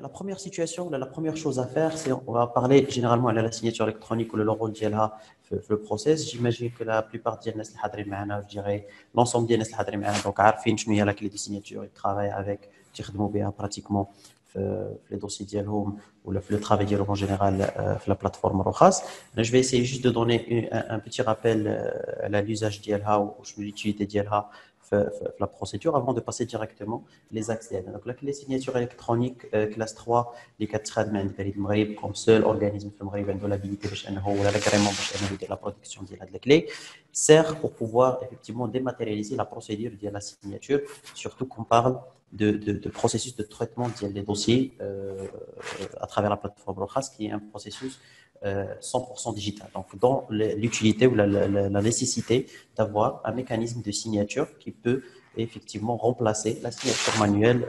La première situation, la première chose à faire, c'est on va parler généralement de la signature électronique ou le rôle ديالها في le process. J'imagine que la plupart des الناس اللي حاضرين معنا, je dirais l'ensemble des الناس اللي حاضرين معنا, donc عارفين شنو هي la clé de signature, ils travaillent avec, تخدموا بها pratiquement في les dossiers ديالهم ou le travail ديالهم en général في la plateforme Rokhas. Je vais essayer juste de donner un petit rappel à l'usage ديالها ou l'utilité ديالها la procédure avant de passer directement les accès. Donc, la signature électronique classe 3, les 4 comme seul organisme de l'habilité ou l'agrément de la protection de la clé, sert pour pouvoir effectivement dématérialiser la procédure de la signature, surtout qu'on parle de processus de traitement des dossiers à travers la plateforme Rokhas, qui est un processus 100% digital. Donc, dans l'utilité ou la nécessité d'avoir un mécanisme de signature qui peut effectivement remplacer la signature manuelle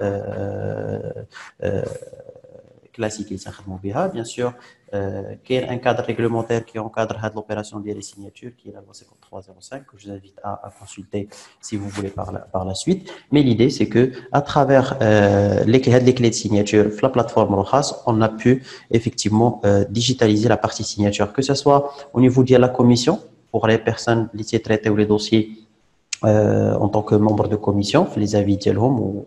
classique. Bien sûr, qu'il y a un cadre réglementaire qui encadre l'opération des signatures, qui est la loi 5305, que je vous invite à consulter si vous voulez par la suite. Mais l'idée, c'est que à travers les clés de signature, la plateforme Rokhas, on a pu effectivement digitaliser la partie signature, que ce soit au niveau de la commission, pour les personnes qui traitent ou les dossiers en tant que membre de commission, les avis ديالهم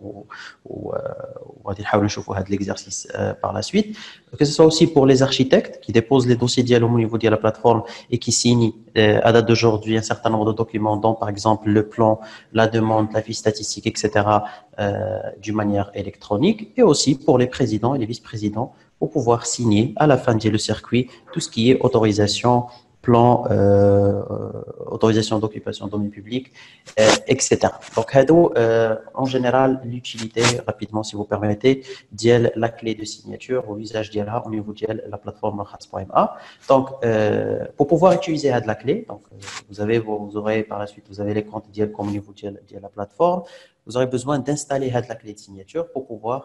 وغادي نحاولوا نشوفوا هذا l'exercice par la suite, que ce soit aussi pour les architectes qui déposent les dossiers ديالهم au niveau de la plateforme et qui signent à date d'aujourd'hui un certain nombre de documents, dont par exemple le plan, la demande, la fiche statistique, etc., d'une manière électronique, et aussi pour les présidents et les vice-présidents pour pouvoir signer à la fin du circuit tout ce qui est autorisation, plan, autorisation d'occupation de domaine public, etc. Donc, en général, l'utilité, rapidement, si vous permettez, de la clé de signature ou l'usage d'IELA au niveau de la plateforme Rokhas.ma. Donc, pour pouvoir utiliser la clé, donc, vous aurez par la suite, vous avez les comptes d'IEL comme au niveau de la plateforme. Vous aurez besoin d'installer la clé de signature pour pouvoir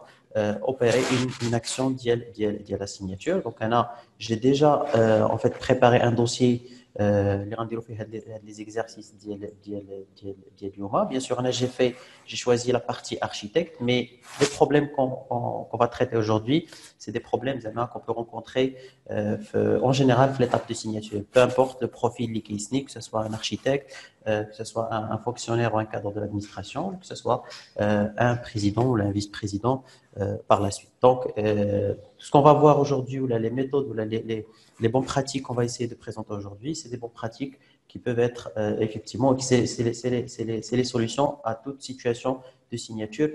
opérer une action de la signature. Donc, j'ai déjà en fait préparé un dossier اللي غنديروا فيه les exercices ديال اليوم. Bien sûr, j'ai choisi la partie architecte, mais les problèmes qu'on va traiter aujourd'hui, c'est des problèmes qu'on peut rencontrer en général à l'étape de signature. Peu importe le profil qui est, que ce soit un architecte, que ce soit un fonctionnaire ou un cadre de l'administration, que ce soit un président ou un vice-président par la suite. Donc, ce qu'on va voir aujourd'hui, ou les méthodes, ou les bonnes pratiques qu'on va essayer de présenter aujourd'hui, c'est des bonnes pratiques qui peuvent être effectivement, c'est les solutions à toute situation de signature,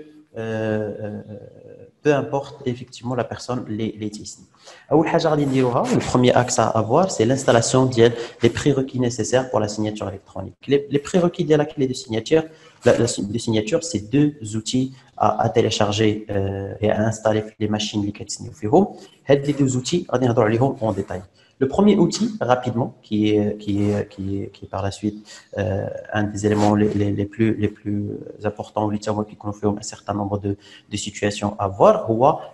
peu importe effectivement la personne les tisne. Le premier axe à avoir, c'est l'installation des prérequis nécessaires pour la signature électronique. Les prérequis de la clé de signature, c'est deux outils à télécharger et à installer les machines qui sont les deux outils, on va les en détail. Le premier outil, rapidement, qui est par la suite un des éléments les plus importants qui confirme un certain nombre de situations à voir,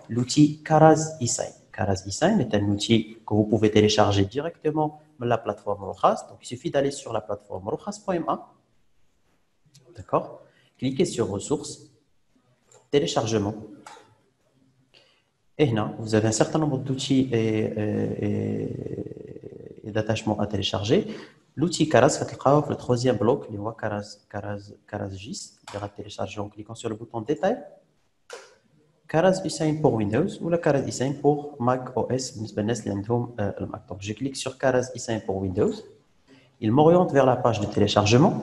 c'est l'outil Karaz eSign. Karaz eSign est un outil que vous pouvez télécharger directement de la plateforme Rokhas. Donc, il suffit d'aller sur la plateforme Rokhas.ma. D'accord? Cliquez sur ressources, téléchargement. Et là, vous avez un certain nombre d'outils et d'attachements à télécharger. L'outil Karaz, le troisième bloc, il voit Karaz.gis, il va télécharger en cliquant sur le bouton détail. Karaz eSign pour Windows ou la Karaz eSign pour Mac OS. Donc, je clique sur Karaz eSign pour Windows. Il m'oriente vers la page de téléchargement.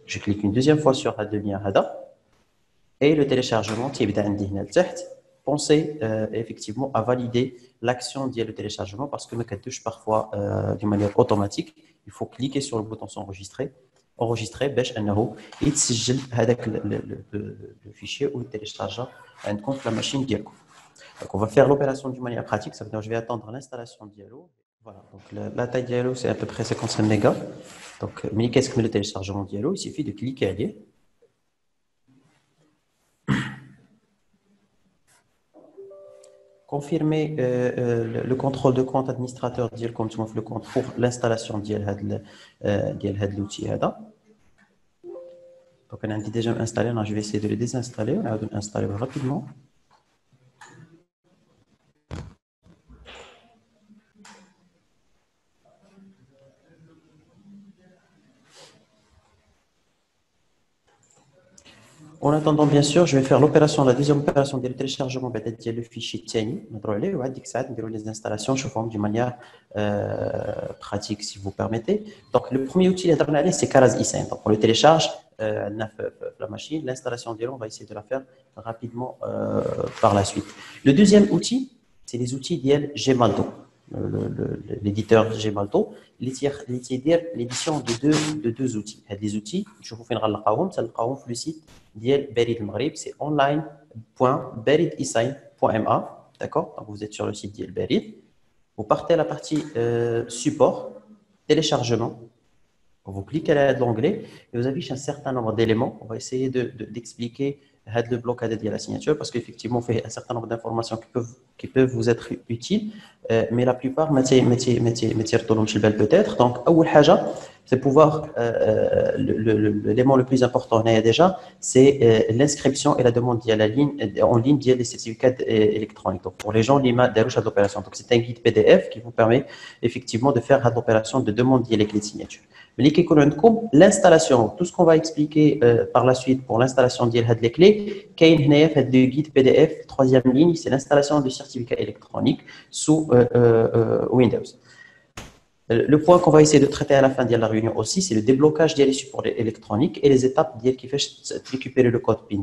Je clique une deuxième fois sur le lien HADA. Et le téléchargement qui est pensez effectivement à valider l'action de le téléchargement parce que nous touche parfois d'une manière automatique. Il faut cliquer sur le bouton s'enregistrer, باش انه يتسجل هذاك le fichier ou le télécharge contre la machine ديالكم. Donc on va faire l'opération d'une manière pratique, ça veut dire je vais attendre l'installation dialo. Voilà, donc la taille dialo c'est à peu près 55 mégas. Donc mais qu'est-ce que le téléchargement dialo? Il suffit de cliquer à lire. Confirmer le contrôle de compte administrateur comme tu le compte pour l'installation de l'outil. Donc on a déjà installé, je vais essayer de le désinstaller, on va l'installer rapidement. En attendant, bien sûr, je vais faire la deuxième opération de téléchargement peut-être le fichier TINI. Les installations sous forme d'une manière pratique, si vous permettez. Donc, le premier outil, c'est Karaz e Donc, on le télécharge la machine. L'installation on va essayer de la faire rapidement par la suite. Le deuxième outil, c'est les outils d'IL Gemalto, l'éditeur Gemalto. L'édition de deux outils. Les outils, je vous fais le site ديال بريد المغرب c'est online.beridesign.ma. D'accord, donc vous êtes sur le site ديال Berid, vous partez à la partie support, téléchargement, vous cliquez à l'onglet et vous affiche un certain nombre d'éléments. On va essayer d'expliquer le bloc de la signature parce qu'effectivement on fait un certain nombre d'informations qui peuvent vous être utiles, mais la plupart peut-être. Donc c'est pouvoir l'élément le plus important déjà, c'est l'inscription et la demande en ligne des certificats électroniques. Donc pour les gens qui ont l'opération, donc c'est un guide PDF qui vous permet effectivement de faire l'opération de demande des clés de signature. L'installation, tout ce qu'on va expliquer par la suite pour l'installation des clés, le guide PDF, troisième ligne, c'est l'installation du certificat électronique sous Windows. Le point qu'on va essayer de traiter à la fin de la réunion aussi, c'est le déblocage des supports électroniques et les étapes qui font récupérer le code PIN.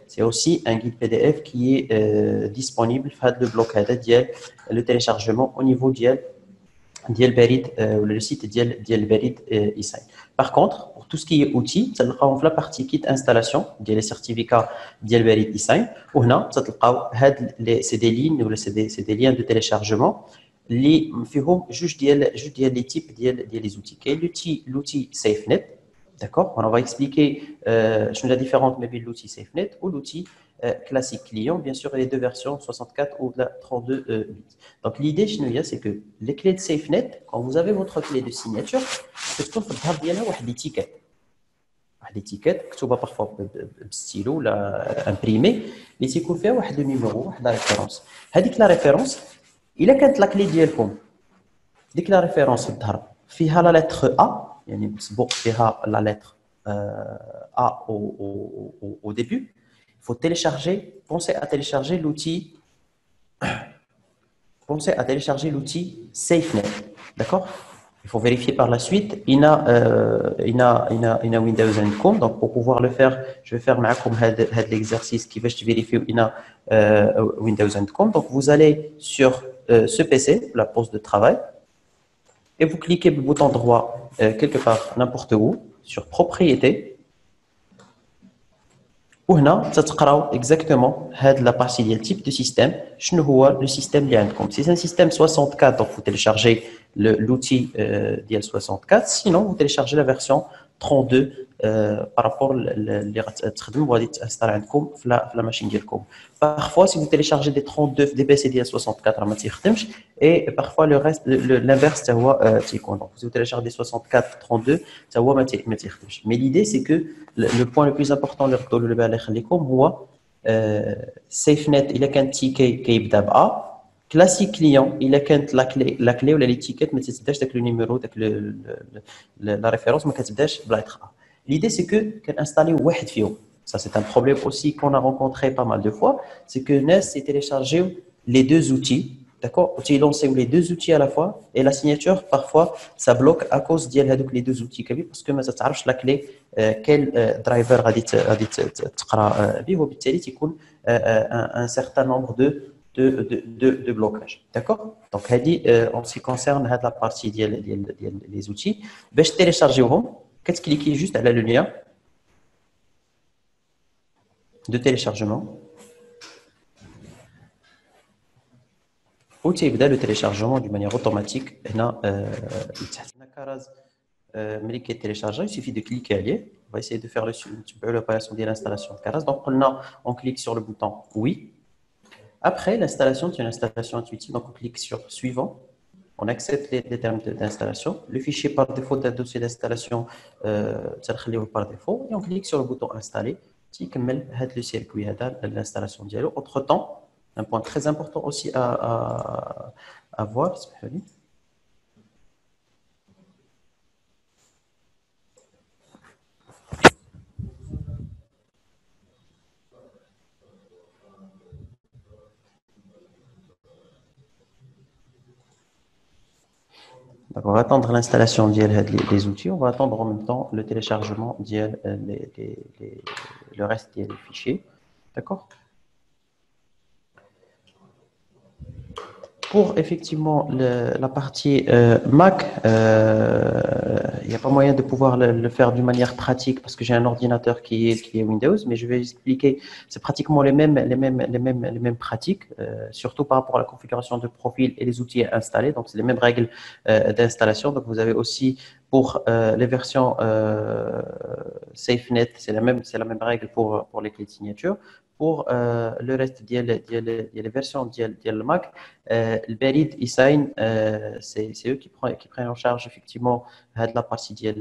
C'est aussi un guide PDF qui est disponible, fait le blocage, le téléchargement au niveau Berid, le site Berid e-sign. Par contre, pour tout ce qui est outils, ça on la partie kit installation les certificats Berid e-sign. Ou là, c'est des lignes ou c'est des liens de téléchargement. Les juste les types des outils. L'outil SafeNet, d'accord. On va expliquer la différence entre l'outil SafeNet ou l'outil classique client. Bien sûr, les deux versions 64 ou 32 bits. Donc l'idée c'est que les clés de SafeNet, quand vous avez votre clé de signature, c'est qu'on peut faire l'étiquette. L'étiquette, que tu vas parfois stylo là imprimé, mais c'est qu'on fait un numéro, la référence. La référence, il a quand la clé ديالكم ديك la référence فيها la lettre A, يعني مسبوق فيها la lettre A au début. Il faut télécharger, pensez à télécharger l'outil SafeNet, d'accord. Il faut vérifier par la suite. Il y a Windows .com. Donc, pour pouvoir le faire, je vais faire l'exercice qui va vérifier Windows .com. Donc, vous allez sur ce PC, la poste de travail, et vous cliquez le bouton droit quelque part, n'importe où, sur Propriétés. وهنا تتقراو exactement la partie du type de système. شنو هو le système اللي عندكم. Si c'est un système 64, donc vous téléchargez l'outil ديال 64. Sinon, vous téléchargez la version 32 par rapport اللي غتخدم وغادي تانستال عندكم في la machine ديالكم. Parfois, si vous téléchargez des 32 des PC ديال 64 راه ما تيخدمش, et parfois le reste l'inverse تا هو تيكون. Donc si vous téléchargez 64 32 تا هو ما تيخدمش. Mais l'idée c'est que le point le plus important اللي نقدروا نقولوا بالي يخليكم هو SafeNet الا كان تيكي كيبدا ب A, classique client الا كانت la clé ولا l'étiquette ما تتبداش داك le numéro داك la référence ما كتبداش بلا lettre A. L'idée c'est que كنinstaller واحد فيهم. Ça c'est un problème aussi qu'on a rencontré pas mal de fois, c'est que NES s'est téléchargé les deux outils, d'accord, tu lancer les deux outils à la fois, et la signature parfois ça bloque à cause d'y aller les deux outils parce que ما تعرفش la clé quel driver غادي تقرا به, وبالتالي تكون un certain nombre de blocages, d'accord. Donc en ce qui concerne la partie des outils, باش télécharger كتكليكي juste على le lien de téléchargement ou تيبدا le téléchargement d'une manière automatique. هنا تحتنا كراز ملي كيتيليشارجا, il suffit de cliquer عليه. On va essayer de faire l'opération de l'installation de Karaz. Donc on clique sur le bouton oui. Après l'installation, c'est une installation intuitive, donc on clique sur suivant. On accepte les termes d'installation. Le fichier par défaut d'un dossier d'installation par défaut, et on clique sur le bouton installer. تيكمل هذا le circuit هذا l'installation ديالو. Entre temps, un point très important aussi à voir, Donc, on va attendre l'installation des outils. On va attendre en même temps le téléchargement le reste des fichiers. D'accord? Pour effectivement la partie Mac, il n'y a pas moyen de pouvoir le faire d'une manière pratique parce que j'ai un ordinateur qui est Windows, mais je vais expliquer. C'est pratiquement les mêmes pratiques, surtout par rapport à la configuration de profil et les outils à installer. Donc, c'est les mêmes règles d'installation. Donc, vous avez aussi pour les versions SafeNet, c'est la même règle pour les clés de signature. Pour le reste des versions de Mac, le Berid Isign, c'est eux qui prennent en charge effectivement la partie du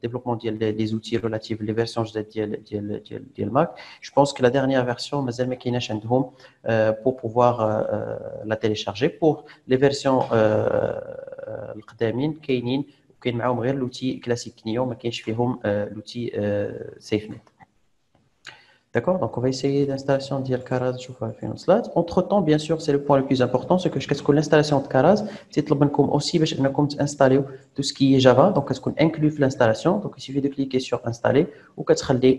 développement des outils relatifs les versions de Mac. Je pense que la dernière version, مازال ما كايناش عندهم pour pouvoir la télécharger. Pour les versions القدامين كاينين وكاين معاهم غير l'outil classique نيو ما كاينش فيهم l'outil SafeNet. D'accord? Donc, on va essayer l'installation de Karaz. Entre-temps, bien sûr, c'est le point le plus important, c'est que qu'est-ce que l'installation de Karaz, c'est aussi installer tout ce qui est Java. Donc, qu'est-ce qu'on inclut l'installation? Donc, il suffit de cliquer sur installer ou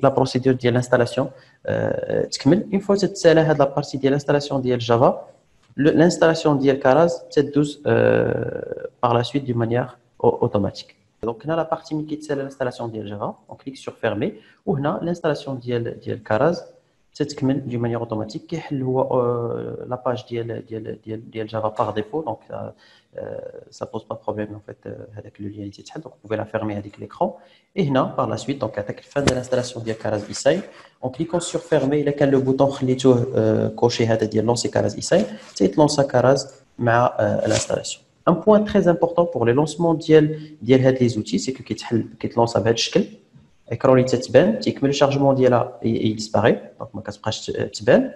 la procédure de l'installation. Une fois que c'est la partie de l'installation de Java, l'installation de Karaz, c'est par la suite d'une manière automatique. Donc, on a la partie qui est l'installation de Java. On clique sur fermer. Ou on a l'installation de Karaz. C'est d'une manière automatique. Qui est la page de Java par défaut. Donc, ça ne pose pas de problème en fait avec le lien. Donc, vous pouvez la fermer avec l'écran. Et on a par la suite, donc, à la fin de l'installation de Karaz Isai, en cliquant sur fermer, il y a le bouton coché de lancer Karaz Isai. C'est lancer Karaz à l'installation. Un point très important pour le lancement ديال هاد les outils, c'est que كيتلونس بهذا الشكل écran اللي تتبان تيكمل الشارجمون ديالها يديسباري دونك ما كتبقاش تبان.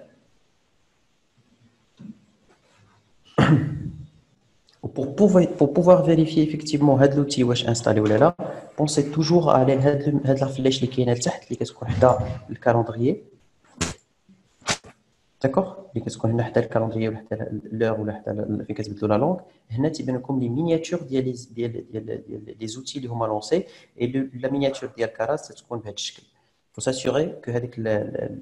Pour pouvoir vérifier effectivement هاد l'outil واش انستالي ولا لا, pensez toujours à aller هاد la flèche اللي كاينه لتحت اللي كتكون حدا الكالندريي. داكوغ اللي كتكون هنا حتى الكالندريي ولا حتى لور ولا حتى فين كتبدلوا لا لونغ. هنا تيبان لكم لي مينياتور ديال لي زوتي اللي هما لونسي اي لا مينياتور ديال كاراز تكون بهذا الشكل. faut s'assurer que هذاك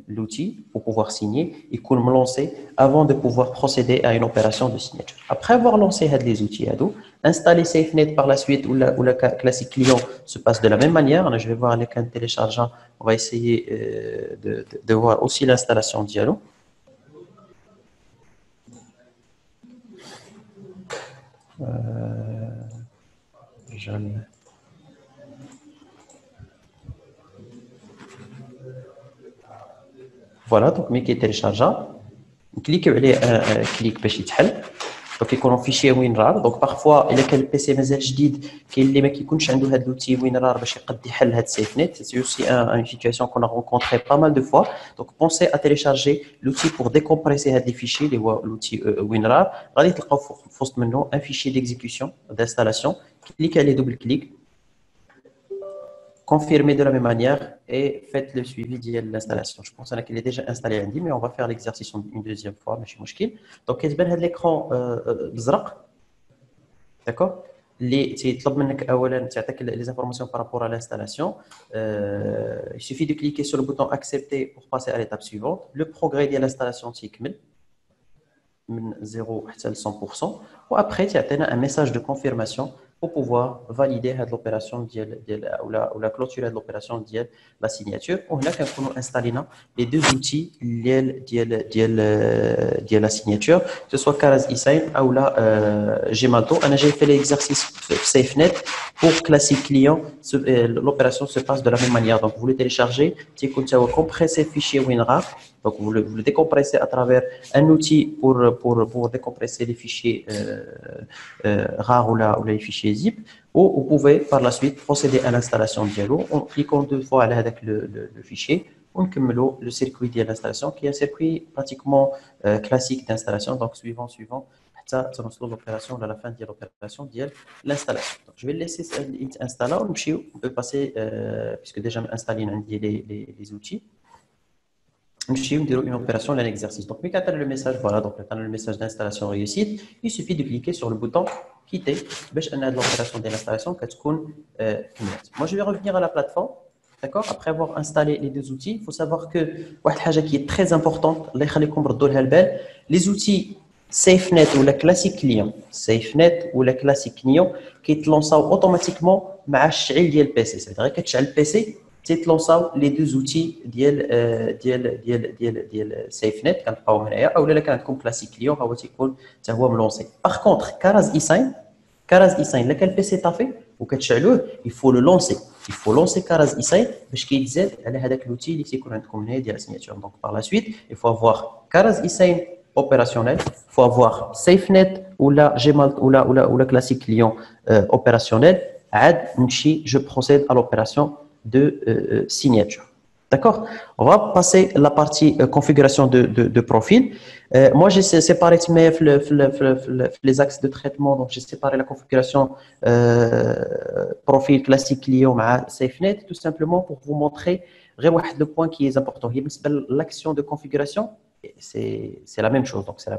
l'outil pour pouvoir signer يكون lancé avant de pouvoir procéder à une opération de signature. Après avoir lancé les outils هادو, installer SafeNet par la suite ou la classique client se passe de la même manière. Je vais voir avec un téléchargeant, on va essayer de voir aussi l'installation dialo. Voilà, donc mais qui est téléchargeable. Cliquez sur clic باش يتحل. Donc يكونوا fichier WinRAR. Donc parfois il y a quel PC مازال جديد كاين اللي ما كيكونش عنده هذا l'outil WinRAR باش يقد يحل هذا SafeNet. C'est aussi une situation qu'on a rencontré pas mal de fois. Donc pensez à télécharger l'outil pour décompresser هاد les fichiers اللي هو l'outil WinRAR. غادي تلقاو في وسط منه un fichier d'exécution d'installation. Cliquez عليه double clic. Confirmez de la même manière et faites le suivi de l'installation. Je pense qu'il est déjà installé lundi, mais on va faire l'exercice une deuxième fois, mais chez Mouchkil. Donc, il y a l'écran بزرق. D'accord? Les informations par rapport à l'installation. Il suffit de cliquer sur le bouton accepter pour passer à l'étape suivante. Le progrès de l'installation s'écmène من 0 حتى 100%. Après, il y a un message de confirmation pour pouvoir valider l'opération ou la clôture de l'opération de la signature. On a installé les deux outils de la signature, que ce soit Karaz eSign ou la Gemalto. J'ai fait l'exercice SafeNet pour classique client. L'opération se passe de la même manière. Donc, vous le téléchargez, vous compressez le fichier WinRAR. Donc, vous le décompressez à travers un outil pour décompresser les fichiers rares ou les fichiers zip. Ou vous pouvez par la suite procéder à l'installation de Diallo en cliquant deux fois avec le fichier. On cumule le circuit de l'installation qui est un circuit pratiquement classique d'installation. Donc, suivant, ça se l'opération à la fin de l'opération de l'installation. Donc, je vais le laisser installer. On peut passer, puisque déjà installé les outils. نمشيو نديرو une opération d'un exercice. Donc, mais quand tu as le message, voilà, donc quand le message d'installation réussie, il suffit de cliquer sur le bouton quitter. باش ان l'opération d'installation كتكون كملت. Moi, je vais revenir à la plateforme. D'accord. Après avoir installé les deux outils, il faut savoir que واحد حاجه qui est très importante, الله يخليكم ردوا لها البال, les outils SafeNet ou la classique client, SafeNet ou la classique client كيتلونساو automatiquement مع الشعيل ديال البيسي. C'est-à-dire كتشعل البيسي تيتلونساو لي دوز اوتي ديال سيف نت كنلقاوهم هنايا، اولا الا كان عندكم كلاسيك كليون هو تيكون حتى هو ملونسي. باغ كونطخ كاراز ايساين، كاراز ايساين الا كان البيسي طافي وكتشعلوه يفو لو لونسي، يفو لونسي كاراز ايساين باش كيتزاد على هذاك لوتي اللي تيكون عندكم هنايا ديال السيناتور. دونك باغ لا سويت يفو افواغ كاراز ايساين opérationnel, il faut avoir SafeNet ou la Gmail ou la classique client opérationnel. Je procède à l'opération de signature. D'accord. On va passer à la partie configuration de profil. Moi, j'ai séparé les axes de traitement. Donc, j'ai séparé la configuration profil classique client à SafeNet, tout simplement pour vous montrer le point qui est important. L'action de configuration, c'est la même chose. Donc, c'est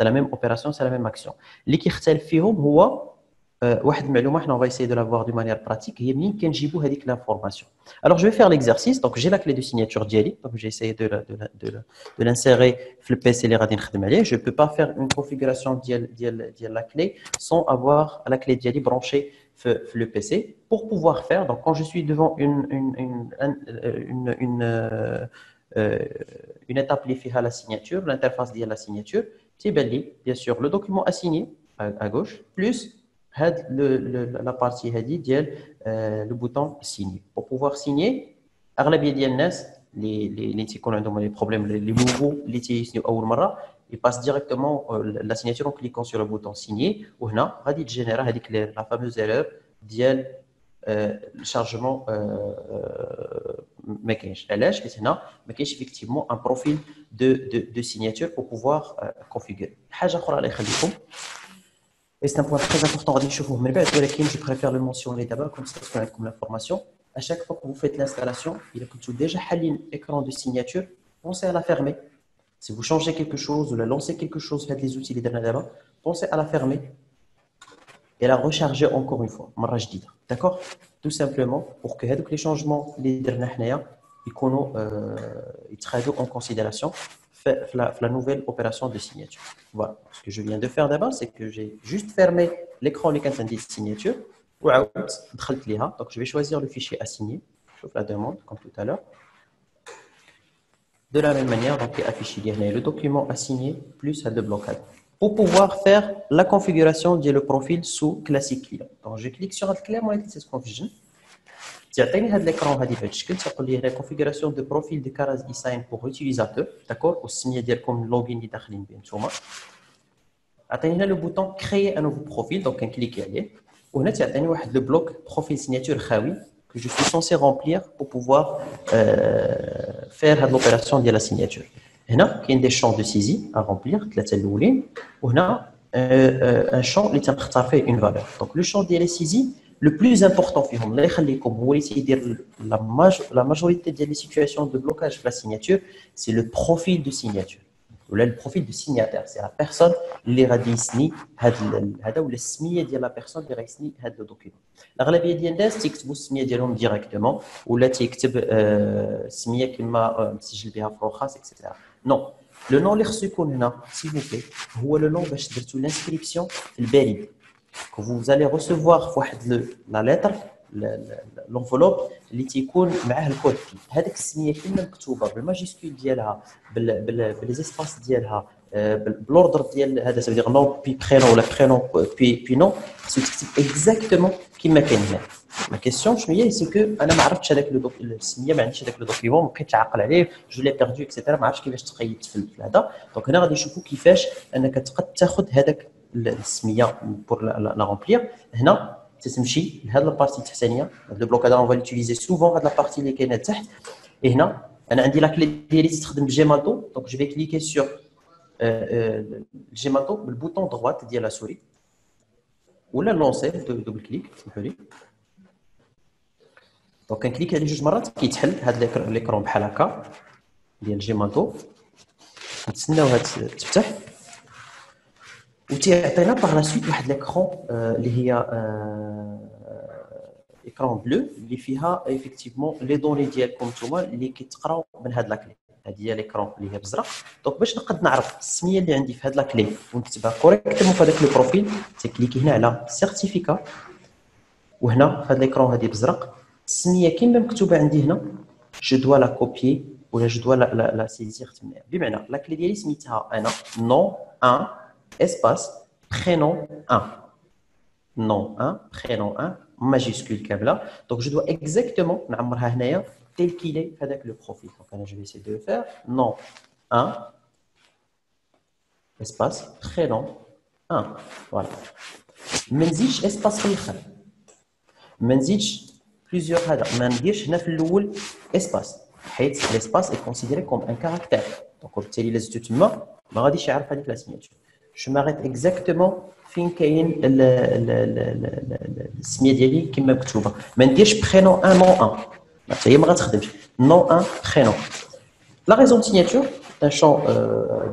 la même opération, c'est la même action. اللي كيختلف فيهم هو واحد المعلومه on va essayer de la voir de manière pratique, هي منين كنجيبوا هذيك l'information. Alors je vais faire l'exercice. Donc j'ai la clé de signature ديالي. Donc j'ai essayé de l'insérer في le PC اللي غادي نخدم عليه. Je peux pas faire une configuration ديال la clé sans avoir la clé ديالي branchée في le PC pour pouvoir faire. Donc quand je suis devant une étape اللي فيها la signature, l'interface ديال la signature, تيبان لي bien sûr le document assigné à gauche plus la partie le bouton signer. Pour pouvoir signer, أغلبية ديال الناس اللي تيكون عندهم les problèmes les nouveaux اللي تيسنيو أول مرة, ils passent directement la signature en cliquant sur le bouton signer. وهنا غادي تجينيرا هذيك la fameuse erreur ديال الشارجمون ما كاينش. علاش؟ حيت هنا ما كاينش effectivement un profil de signature pour pouvoir configurer. حاجة أخرى الله يخليكم. Et c'est un point très important, je préfère le mentionner d'abord, comme ça, c'est comme l'information. À chaque fois que vous faites l'installation, il est déjà l'écran de signature, pensez à la fermer. Si vous changez quelque chose ou lancez quelque chose, faites les outils d'abord, pensez à la fermer et la recharger encore une fois. D'accord? Tout simplement pour que les changements ils soient en considération la nouvelle opération de signature. Voilà. Ce que je viens de faire d'abord, c'est que j'ai juste fermé l'écran de signature. Donc, je vais choisir le fichier assigné. Je fais la demande, comme tout à l'heure. De la même manière, donc, il est affiché le document assigné plus le blocage. Pour pouvoir faire la configuration du profil sous classique client. Donc, je clique sur le clé, moi, c'est ce qu'on fait. تعطيني هذا l'écran هذه بهذا الشكل تقول لي هنا configuration de profil de Caraz eSign pour utilisateur, d'accord, والسميه ديالكم اللوغين اللي داخلين به نتوما. عطيني هنا لو بوطون créer un nouveau profil, donc كنكليكي عليه وهنا تعطيني واحد لو بلوك profil signature خاوي que je suis censé remplir pour pouvoir faire هذه l'opération ديال la signature. هنا كاين des champs de saisie à remplir ثلاثه الاولين وهنا un champ اللي تنختار فيه une valeur. Donc le champ ديال la saisie le plus important فيهم الله يخليكم هو اللي تيدير la majorité des situations de blocage de la signature, c'est le profil de signature ou le profil de signataire. C'est la personne اللي غادي يسني هذا ولا السميه ديال la personne اللي غيسني هذا الدوكيمون. الاغلبيه ديال الناس تيكتبوا السميه ديالهم ديريكتومون ولا تيكتب السميه كما مسجل بها في روخاس اكسيتيرا. نو لو نون اللي خصو يكون هنا سي فو بلي هو لو نون باش درتو لانسكريبسيون في البريد. Que vous allez recevoir la lettre, l'enveloppe اللي تيكون معاه الكود فيه. هذيك السميه كلها مكتوبه بالماجيسكول ديالها بالاسباس ديالها بالاوردر ديال هذا سا دير نو بي برينون ولا برينون بي نو خصو تكتب اكزاكتومون كما كاين هنا. لا كيسيون شنو هي سي كو انا ما عرفتش هذاك السميه ما عنديش هذاك لو دوكيمون ما بقيتش عاقل عليه جو لي بيردو اكسيتيرا ما عرفتش كيفاش تقيد في هذا. دونك هنا غادي نشوفوا كيفاش انك تقد تاخذ هذاك السميه pour la remplir. هنا تتمشي لهاد البارتي التحتانيه هاد البلوك هذا on va l'utiliser souvent هاد البارتي اللي كاينه تحت. هنا انا عندي لا كلي ديالي تستخدم جيمالتو دونك جو في كليكي سور جيمالتو بالبوطون droite ديال لا سوري ولا لونسي دوبل كليك سمحوا لي. دونك كنكليك عليه جوج مرات كيتحل هاد ليكرون بحال هكا ديال جيماتو نتسناوها تفتح وتيعطينا باغ لا سويت واحد ليكرون اللي هي ايكرون بلو اللي فيها ايفيكتيفمون لي دوني ديالكم نتوما اللي كيتقراو من هاد لاكلي. هذه هي ليكرون اللي هي بزرق. دونك باش نقد نعرف السميه اللي عندي في هاد لاكلي ونكتبها كوريكتومون في هذاك لو بروفيل تكليكي هنا على سيرتيفيكا وهنا في هاد ليكرون هذه بزرق السميه كيما مكتوبه عندي هنا جو دوا لا كوبيي ولا جو دوا لا سيزير تما. بمعنى لاكلي ديالي سميتها انا نون 1 espace prénom 1 nom 1 prénom 1 majuscule كامله. donc je dois exactement نعمرها هنايا tel qu'il est هذاك le profil. donc انا je vais essayer de le faire nom 1 espace prénom 1 voilà. ما نزيدش espace في الاخر ما نزيدش plusieurs هذا ما نديرش هنا في الاول espace حيت l'espace est considéré comme un caractère. donc وبالتالي الا زدتو تما ما غاديش يعرف هذيك لا سيناتور. je m'arrête exactement فين كاين السميه ديالي كما مكتوبه. ما نديرش برينون 1 نون 1 حتى هي ما غتخدمش. نون 1 برينون. لا ريزون دو سيناتور un champ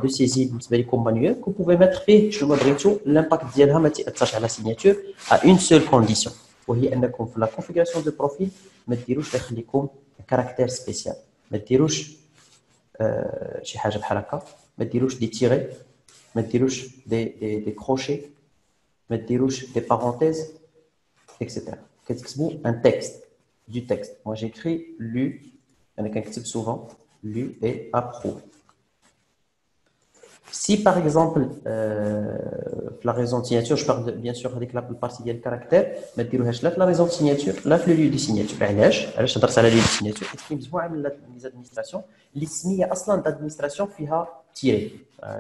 de saisie بالنسبه لكم مانيوال كو بوفي ميتر فيه شنو ما بغيتو. الامباكت ديالها ما تاثرش على سيناتور à une seule condition وهي انكم في لا كونفيغوراسيون دو بروفيل ما ديروش اللي يخليكم كاركتير سبيسيال. ما ديروش شي حاجه بحال هكا. ما ديروش دي تيري ما ديروش دي كروشي ما ديروش دي بارونتيز اكسيتيرا. كتكتبوا ان تكست دو تكست. moi j'écris lu انا كنكتب souvent lu et approuvé. si par exemple la raison de signature je parle bien sûr avec la partie ديال الكاركتير ما ديروهاش لا في la raison de signature لا في le lieu de signature. علاش هضرت على lieu de signature حيت كاين مجموعه من لي زادمينستراسيون اللي السميه اصلا دادمينستراسيون فيها تيري.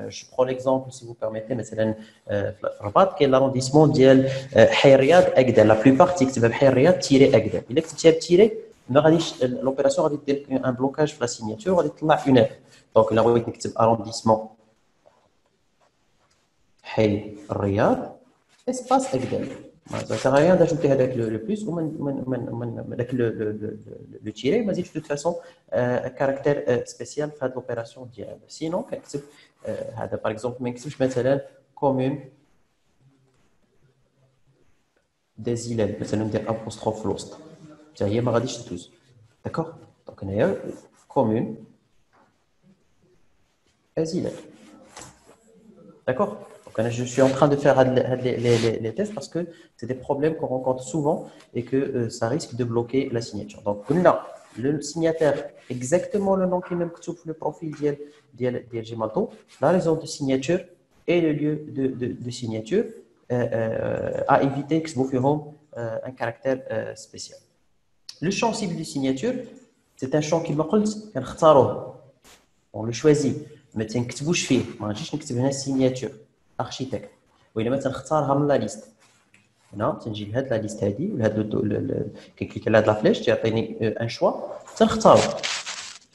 je prends l'exemple si vous permettez مثلا في الرباط كاين لارونديسمون ديال حي الرياض اكدا لا بلوبار تيكتبها بحي الرياض تيري اكدا. الا كتبتيها بتيري ما غاديش لوبيراسيون غادي دير ان بلوكاج في لا سيناتور غادي تطلع اون اف. دونك الا بغيت نكتب ارونديسمون حي الرياض اسباس اكدا ما سير ريان داجوتي هذاك لو بلوس ومن داك لو تيري ما زيدش دو فاسون كاركتير سبيسيال في هذه لوبيراسيون ديالها. سينون كنكتب هذا باغ اكزومبل ما نكتبش مثلا كومون دي زيلال مثلا ندير ابوستروف في الوسط حتى هي ما غاديش تدوز. داكوغ دونك هنايا كومون زيلال. داكوغ donc je suis en train de faire les tests parce que c'est des problèmes qu'on rencontre souvent et que ça risque de bloquer la signature. Donc là, le signataire exactement le nom qui est même sur le profil de Gemalto, la raison de signature et le lieu de signature à éviter que vous fassiez un caractère spécial. Le champ cible de signature, c'est un champ qui me on le choisit. Mais tu n'écris فيه ما نجيش نكتب هنا signature architecte وإلا ما تنختارها من لا ليست. هنا تنجي لهاد لا ليست هادي ولهاد كنكليك على هاد لا فليش تعطيني ان شوا تنختارو.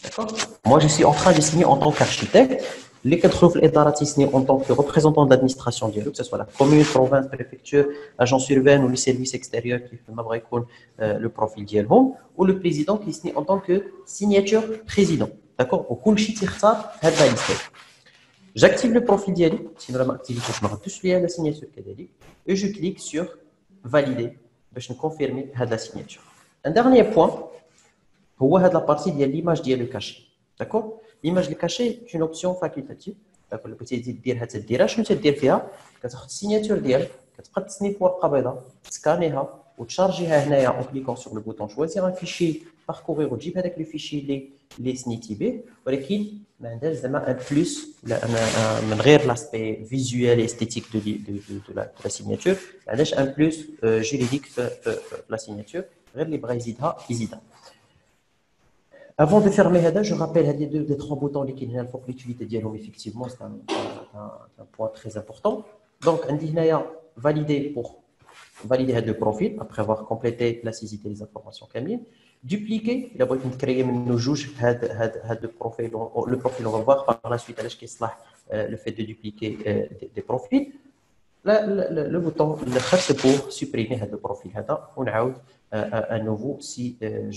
داكوغ moi je suis en train de signer en tant qu'architecte. اللي كتدخلوا في الاداره تيسني en tant que représentant d'administration ديالو que ce soit la commune province préfecture agence urbaine ou les services extérieurs كيف ما بغا يكون لو بروفيل ديالهم و لو بريزيدون كيسني en tant que signature président. داكوغ وكلشي تيختار هاد لا ليست. J'active le profil ديالي سينو ما اكتيفيتوش ما غادوش ليا لا سيناتور كذلك et je clique sur valider باش نكونفيرمي هاد لا سيناتور. un dernier point هو هاد لا بارتي ديال ليماج ديال لو كاشي. داكوغ ليماج لو كاشي اون اوبسيون فاكولتاتيف. داكوغ اللي بغيتي ديرها تديرها شنو تدير فيها كتاخذ السيناتور ديالك كتبقى تسني في ورقه بيضاء تسكانيها وتشارجيها هنايا اون كليكون سور لو بوطون شوازير ان فيشي باركورير وتجيب هذاك لو فيشي اللي سنيتي به ولكن ما عندهاش زعما ان بلوس ولا من غير لاسبي فيزوال استيتيك دو لا سيناتور ما عندهاش ان بلوس جوريديك في لا سيناتور غير اللي بغا يزيدها يزيدها. Avant de fermer هذا je rappelle هذه les trois boutons اللي كاين هنا الفوق l'utilité ديالهم effectivement c'est un point très important. donc عندي هنايا valider pour valider هذا le profil après avoir complété la saisie des informations كاملين. dupliquer الا بغيت نكريي منه جوج هذا البروفيل لو بروفيل on va voir par la suite علاش كيصلح le fait de dupliquer des profils. le bouton الاخر c'est pour supprimer هذا البروفيل هذا ونعاود à nouveau si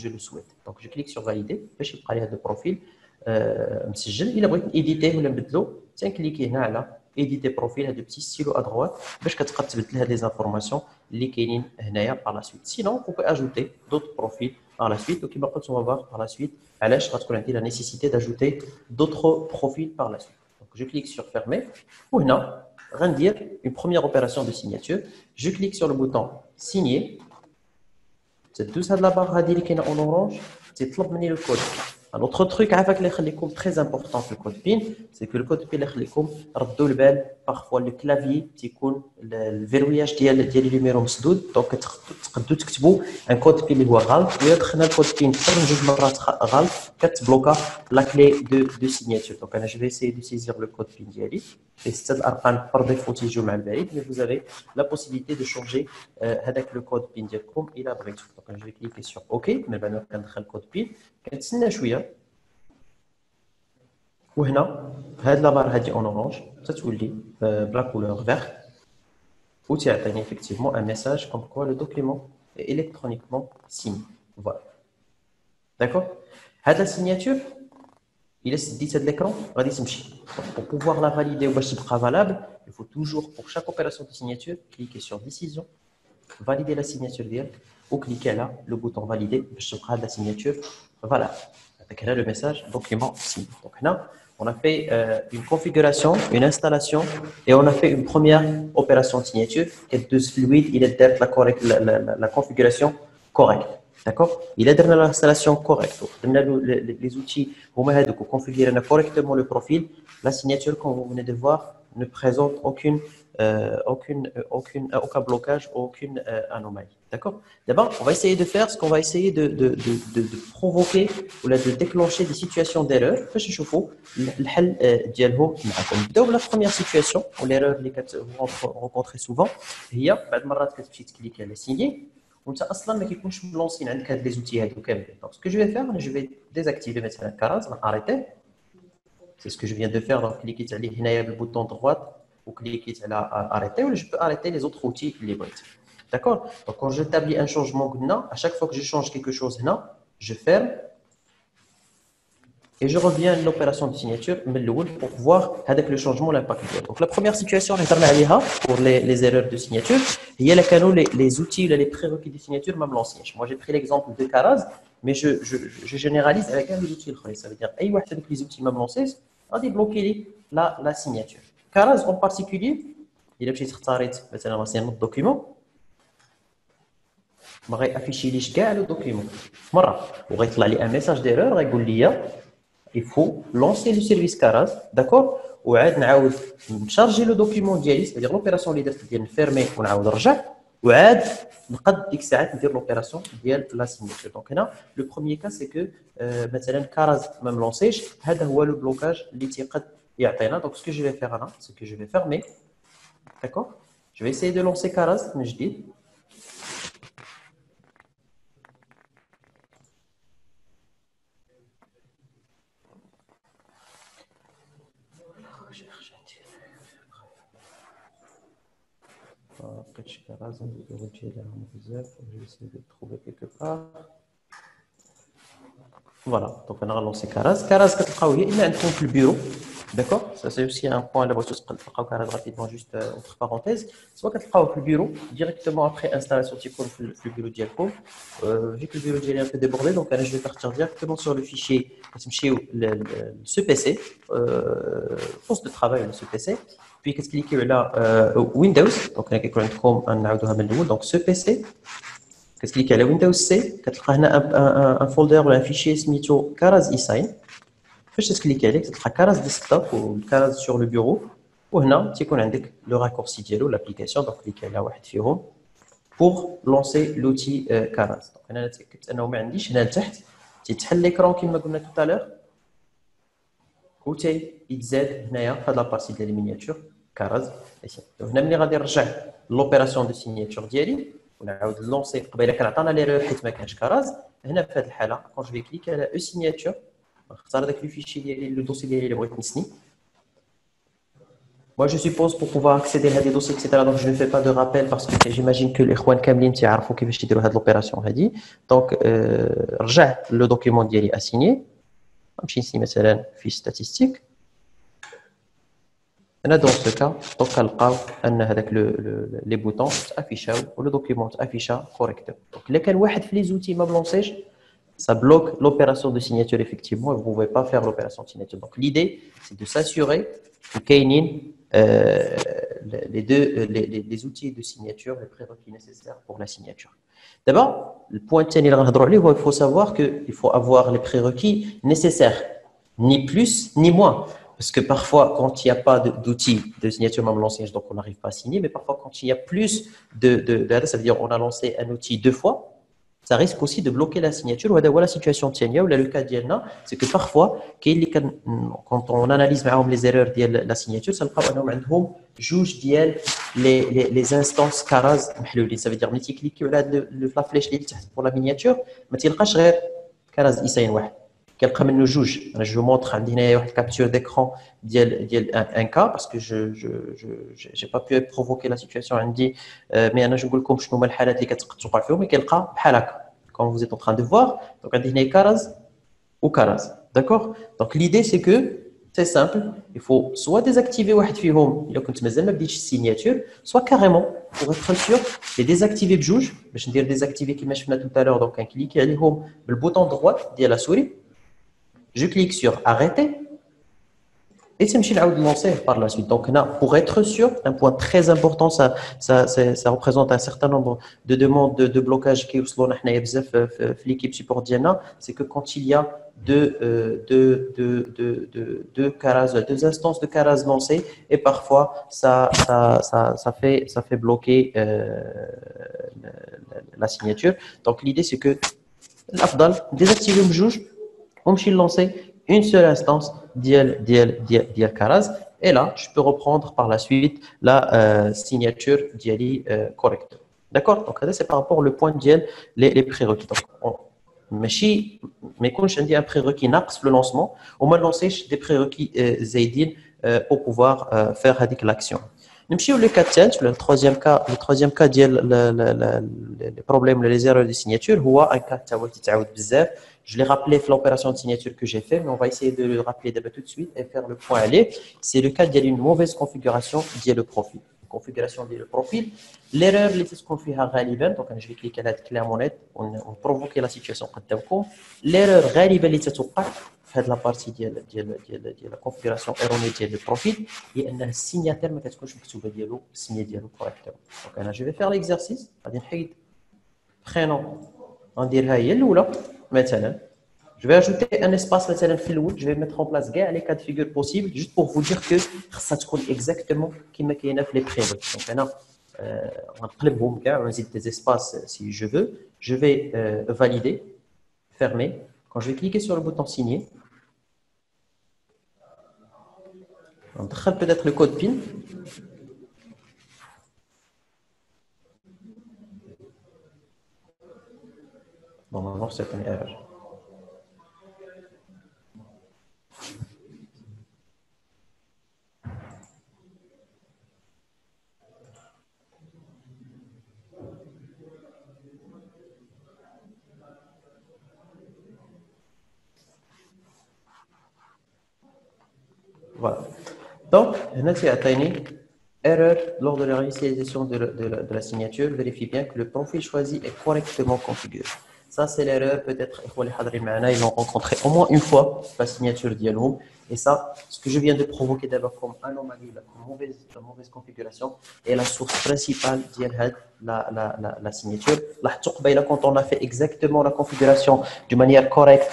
je le souhaite. donc je clique sur valider باش يبقى لي هذا البروفيل مسجل. الا بغيت ايديتيه ولا نبدلو تنكليكي هنا على ايديتي بروفيل، هذا بتي ستيلو ادروات باش كتبقى تبدل هاد لي زانفورماسيون اللي كاينين هنايا par la suite. Sinon vous pouvez ajouter d'autres profils par la suite. وكما قلت on va voir par la suite علاش غتكون عندي la nécessité d'ajouter d'autres profils par la suite. Donc je clique sur fermer وهنا غندير une première opération de signature. Je clique sur le bouton signer. تدوز هاد لا باغ هادي اللي كاينه اون اورانج تيطلب مني لو كود. Un autre truc عافاك اللي يخليكم très important في الكود بين c'est que الكود بين اللي يخليكم ردوا البال parfois le clavier تيكون الفيروياج ديال لي نيميرو مسدود دونك تقدروا تكتبوا ان كود بين اللي هو غلط ولا دخلنا الكود بين اكثر من جوج مرات غلط كتبلوكا لا كلي دو سيغناتور. دونك انا جو في اسيي دو سيزير لو كود بين ديالي في سته الارقام بار ديفو تيجيو مع البريد مي vous avez la possibilité de changer هذاك لو كود بين ديالكم الى بغيتو. دونك انا جو كليكي سور اوكي من بعد كندخل الكود بين كنتسنى شويه وهنا هاد لا بار هادي اون اورانج تتولي بلا كولور فيرت وتعطيني effectivement un message comme quoi le document est électroniquement signé. Voilà. D'accord. هاد لا signature إلا سديت هاد l'écran غادي تمشي. Pour pouvoir la valider ou باش تبقى valable, il faut toujours pour chaque opération de signature cliquer sur décision, valider la signature ديالك ou cliquer على le bouton valider باش تبقى هاد la signature valable. Donc là le message document signé. Donc là on a fait une configuration, une installation et on a fait une première opération de signature qui est de fluide, il est d'être la configuration correcte. D'accord. Il est dans l'installation correcte. Les outils vous m'aident à configurer correctement le profil. La signature comme vous venez de voir ne présente aucun blocage, aucune anomalie. D'accord. D'abord, on va essayer de faire ce qu'on va essayer de provoquer ou de déclencher des situations d'erreur. باش نشوفوا الحل ديالهم معكم. نبداو بلا première situation ou l'erreur اللي vous rencontrez souvent هي بعد مرات كتمشي تكليكي على سيني وانت اصلا ما كيكونش ملونسين عندك هاد لي زوتي هادو كاملين. دونك سكو جو في فير انا جو في ديزاكتيفي مثلا كاراز اريتي سي سكو جو فيان دو فير. دونك كليكيت عليه هنايا بالبوطون دروات وكليكيت على arrêter ou je peux arrêter les autres outils اللي بغيت. D'accord. Donc quand j'établis un changement قلنا à chaque fois que je change quelque chose هنا je ferme et je reviens à l'opération de signature من الاول pour voir هذاك le changement l'impact ديالو. Donc la première situation اللي هضرنا عليها pour les erreurs de signature هي اللي كانوا les outils ولا les prérequis de signature ما ملونسينش. Moi j'ai pris l'exemple de Karaz mais je généralise avec les outils الاخرين. Ça veut dire اي واحد هذوك les outils ما ملونسيش غادي بلوكي لي la signature. Karaz en particulier الا مشيت اختاريت مثلا مثلا الدوكيمون ما غيافيشيليش كاع لو دوكيمون مره وغيطلع لي ان ميساج ديرور غيقول لي il faut lancer le service Karaz. D'accord. وعاد نعاود نشارجي لو دوكيمون ديالي سي دير لوبيراسيون اللي درت ديال نفيرمي ونعاود نرجع وعاد نقد ديك الساعات ندير لوبيراسيون ديال لا سيغناتور. دونك هنا لو بروميير كا سي كو مثلا كاراز ما ملونسيش هذا هو لو بلوكاج اللي تيقد يعطينا. دونك سكو جو في فير انا سي كو جو في فيرمي. D'accord. Je vais essayer de lancer Karaz من جديد. Karaz, je vais essayer de le trouver quelque part. Voilà, donc on a lancé Karaz. Karaz, كتلقاو هي إما عندكم في البيرو. D'accord. Ça c'est aussi un point là بغيتو تلقاو Karaz rapidement juste entre parenthèses. soit كتلقاو في البيرو directement après installation تيكون في البيرو ديالكم. Vu que le bureau est un peu débordé donc je vais partir directement sur le fichier كتمشيو ce PC poste de travail ce PC puis كتكليكيو على Windows. donc هنا كيكون عندكم نعاودوها من الاول. donc ce PC كتكليكي على ويندوز سي كتلقى هنا ان فولدر ولا ان فيشي سميتو كاراز ايساين. فاش تكليكي عليه كتلقى كاراز ديسكتوب وكاراز سور لو بيرو وهنا تيكون عندك لو راكورسي ديالو لابليكاسيون. دونك كليكي على واحد فيهم بور لونسي لوتي كاراز. دونك انا تاكدت انه ما عنديش. هنا لتحت تيتحل ليكرون كما قلنا توتالور و يتزاد هنايا في هاد لابارتي ديال المينياتور كاراز. هنا ملي غادي نرجع لوبيراسيون دو سيغناتور ديالي ونعاود لونسي قبيله كان عطانا ليرور حيت ما كانش كاراز. هنا في هذه الحاله كون جو في كليك على او سيغناتور نختار داك لو فيشي ديالي لو دوسي ديالي اللي بغيت نسني. Moi, je suppose pour pouvoir accéder à des dossiers, etc. Donc, je ne fais pas de rappel parce que j'imagine que les Juan Kamlin تعرفوا كيفاش يديروا هذه l'opération هذه. Donc, رجع le document ديالي assigné. نمشي ici مثلا في statistique. Là, dans ce cas, donc avec les boutons affichés ou le document affiché correctement. Donc, les outils ça bloque l'opération de signature effectivement et vous ne pouvez pas faire l'opération de signature. Donc, l'idée, c'est de s'assurer que Kainin, les outils de signature, les prérequis nécessaires pour la signature. D'abord, le point il faut savoir qu'il faut avoir les prérequis nécessaires, ni plus ni moins. Parce que parfois, quand il n'y a pas d'outils de signature même lancé, donc on n'arrive pas à signer, mais parfois, quand il y a plus ça veut dire qu'on a lancé un outil 2 fois, ça risque aussi de bloquer la signature. Ou la situation tienne, ou le cas d'Yelna, c'est que parfois, quand on analyse les erreurs de la signature, ça juge les instances caras. Ça veut dire que si tu cliques sur la flèche pour la miniature, tu ne peux pas caras isaïen. Quelqu'un me juge. Je vous montre une capture d'écran d'un cas parce que je n'ai pas pu provoquer la situation. Mais je vous dis je mal حالات اللي كتوقع فيهم كيلقى بحال هكا. Quand vous êtes en train de voir, donc عندي كراز ou karaz. D'accord? Donc l'idée c'est que c'est simple, il faut soit désactiver واحد فيهم إلا كنت مازال ما بديتش signature, soit carrément pour être sûr les désactiver بجوج باش ندير désactiver كما شفنا tout à l'heure. Donc كنكليكي عليهم بالبوطون droit ديال la souris. Je clique sur arrêter et c'est Michel Aoud lancer par la suite. Donc, pour être sûr, un point très important, ça représente un certain nombre de demandes de blocage qui sont l'équipe support Diana, c'est que quand il y a deux instances de caras lancées et parfois ça fait bloquer la signature. Donc, l'idée c'est que l'afdal désactiver le juge. On me lancer une seule instance d'Iel Karaz et là je peux reprendre par la suite la signature d'Ieli correcte. D'accord? Donc ça c'est par rapport au point d'Iel les prérequis. Donc mais quand je dis un prérequis naqs le lancement, on m'a lancé des prérequis zaidin pour pouvoir faire l'action. نمشيو le cas الثالث le troisième cas ديال les problèmes les erreurs de signature هو un cas تاعو تتعاود بزاف. Je l'ai rappelé dans l'opération de signature que j'ai fait, mais on va essayer de le rappeler tout de suite et faire le point aller. C'est le cas d'une mauvaise configuration de le profil. Configuration de le profil. L'erreur, c'est ce qu'on fait à Ghaliban. Donc, je vais cliquer là, clé à monnaie, on provoque la situation. L'erreur, Ghaliban, c'est ce fait la partie de la configuration erronée de le profil et un signataire, mais qu'est-ce que je peux signer correctement. Donc, je vais faire l'exercice. Prénom, on dirait là. Maintenant, je vais ajouter un espace je vais mettre en place les cas de figure possibles juste pour vous dire que ça se colle exactement qui me les prérequis. Donc maintenant, on ajoute des espaces si je veux. Je vais valider, fermer. Quand je vais cliquer sur le bouton signer, on traite peut-être le code PIN. Normalement, c'est une erreur. Voilà. Donc, erreur lors de la réinitialisation de la signature. Vérifie bien que le profil choisi est correctement configuré. Ça, c'est l'erreur. Peut-être ils l'ont rencontré au moins une fois la signature Dialog. Et ça, ce que je viens de provoquer d'abord comme anomalie, la mauvaise configuration, est la source principale de la signature. Quand on a fait exactement la configuration de manière correcte,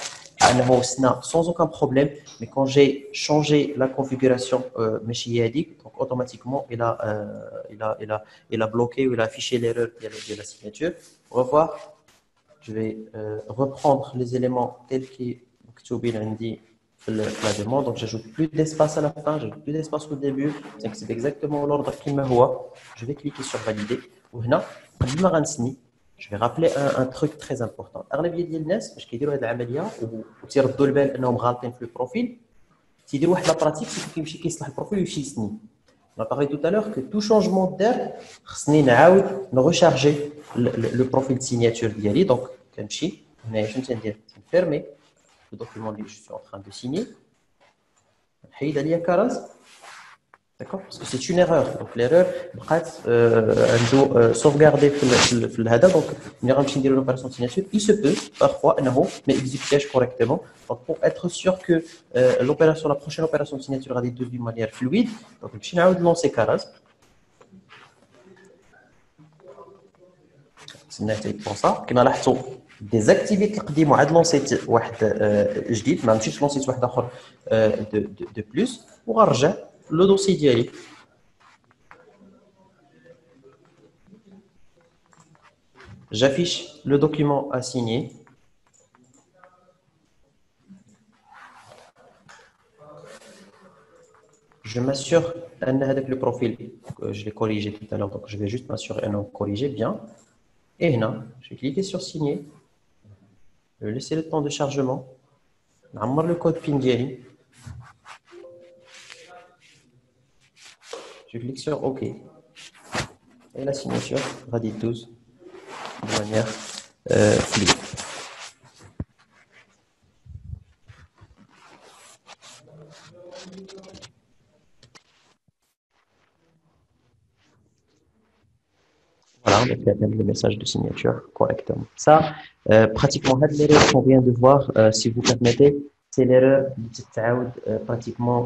sans aucun problème, mais quand j'ai changé la configuration donc automatiquement il a bloqué ou il a affiché l'erreur de la signature. On va voir, je vais reprendre les éléments tels qu'ils dit la demande. Donc j'ajoute plus d'espace à la fin, j'ajoute plus d'espace au début, c'est exactement l'ordre qu'il me voit. Je vais cliquer sur valider. Je vais rappeler un truc très important. اغلبيه ديال الناس باش كيديروا هذه العمليه وتيردوا البال انهم غالطين في البروفيل تيديروا واحد لا براتيك كيمشي كيصلح البروفيل ويمشي يسني. On a parlé tout à l'heure que tout changement d'air خصني نعاود recharger le profil de signature ديالي. Donc كنمشي هنايا شنو تندير؟ fermer le document que je suis en train de signer. D'accord? Parce que c'est une erreur. Donc l'erreur, elle doit sauvegarder le header. Donc, l'opération de signature, il se peut parfois, mais exécuter correctement. Donc, pour être sûr que la prochaine opération de signature a été de manière fluide, donc je vais lancer Caras. pour ça كما لاحظتوا ديزاكتيفيت القديم وعاد لونسيت واحد جديد ما مشيتش لونسيت واحد اخر دو بلوس وغنرجع لو دوسي ديالي j'affiche le document à signer je m'assure que le profil je l'ai corrigé tout à l'heure donc je vais juste m'assurer de corriger bien et là je vais cliquer sur signer je vais laisser le temps de chargement نعمر le code PIN ديالي je clique sur OK et la signature va dire 12 de manière fluide. Voilà, on a même le message de signature correctement. Ça, pratiquement, l'erreur qu'on vient de voir, si vous permettez, c'est l'erreur qui se pratiquement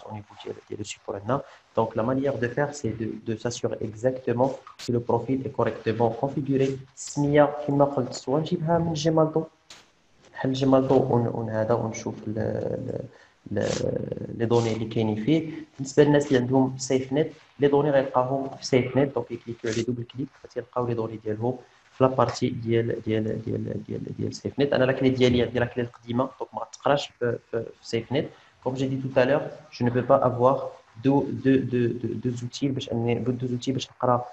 au niveau du support. Donc, la manière de faire, c'est de s'assurer exactement si le profil est correctement configuré. SMIA, qui m'a dit, soit نجيبها من Gemalto, Gemalto, on شوف les données اللي كاينين فيه بالنسبه للناس اللي عندهم سيف نت لي دوني غيلقاهم في سيف نت دونك يكليكيو على دوبل كليك غتلقاو لي دوني ديالهم في لابارتي ديال سيف نت انا لا كلي ديالي عندي لا كلي القديمه دونك ما غتقراش في سيف نت comme j'ai dit tout à l'heure je ne peux pas avoir deux outils باش نقرا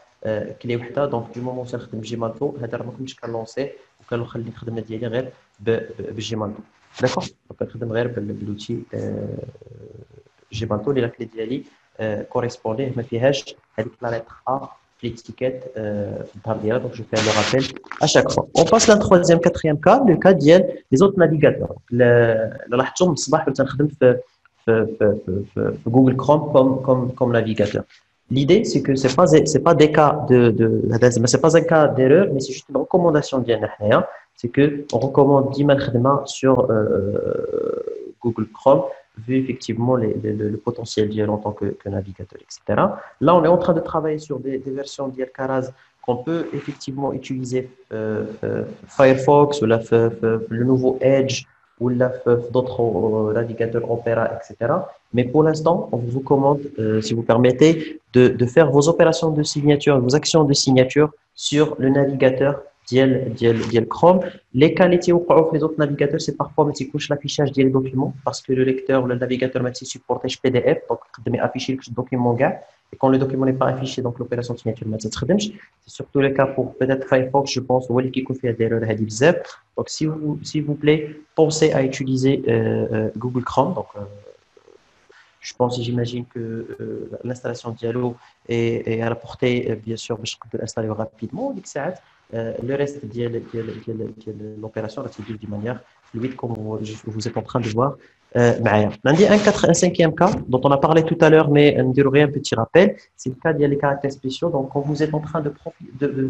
كلي وحده دونك دو مومون تنخدم بجيمالتو هذا راه ما كنتش كنلونسيه وكنخلي الخدمه ديالي غير بجيمالتو d'accord donc كنخدم غير بالوتي جيمالتو اللي لا كلي ديالي correspondait ما فيهاش هذيك لا lettre A في l'étiquette في الظهر ديالها donc je fais le rappel à chaque fois on passe à un troisième quatrième cas le cas ديال les autres navigateurs اللي لاحظتوا من الصباح كنت نخدم في Google Chrome comme navigateur. L'idée, c'est que c'est pas des cas c'est pas un cas d'erreur, mais c'est juste une recommandation d'Yanahaya. C'est que on recommande d'Iman Khadma sur Google Chrome, vu effectivement le potentiel d'IL en tant que navigateur, etc. Là, on est en train de travailler sur des versions d'IL Karaz qu'on peut effectivement utiliser Firefox ou le nouveau Edge ou d'autres navigateurs Opera, etc. Mais pour l'instant, on vous recommande, si vous permettez, de faire vos opérations de signature, vos actions de signature sur le navigateur ديال Chrome. Les cas les autres navigateurs, c'est parfois l'affichage des documents parce que le lecteur ou le navigateur ne supporte pas PDF, donc il doit afficher le document. Et quand le document n'est pas affiché, donc l'opération de signature ne s'affiche. C'est surtout le cas pour peut-être Firefox, je pense, ou qui fait des erreurs. Donc, s'il vous plaît, pensez à utiliser Google Chrome. Donc, je pense et j'imagine que l'installation Diallo est à la portée, bien sûr, je peux l'installer rapidement. Le reste de l'opération va se faire d'une manière fluide, comme vous êtes en train de voir. Un cinquième cas dont on a parlé tout à l'heure, mais on dirait un petit rappel, c'est le cas des caractères spéciaux. Donc, quand vous êtes en train de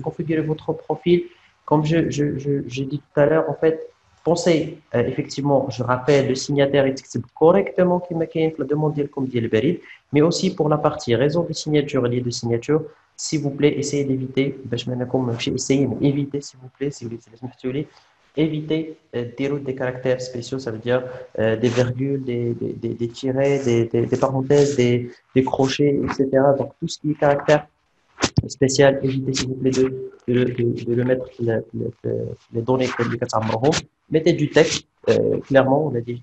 configurer votre profil, comme j'ai dit tout à l'heure, en fait, pensez effectivement, je rappelle, le signataire est correctement qui m'a la demande comme dit le Berid, mais aussi pour la partie réseau de signature et lié de signature, s'il vous plaît, essayez d'éviter, essayez, mais évitez, s'il vous plaît, si vous voulez, évitez des caractères spéciaux, ça veut dire des virgules, des tirets, des parenthèses, des crochets, etc. Donc, tout ce qui est caractère spécial, évitez s'il vous plaît de le mettre les données que vous mettez du texte, clairement, on a des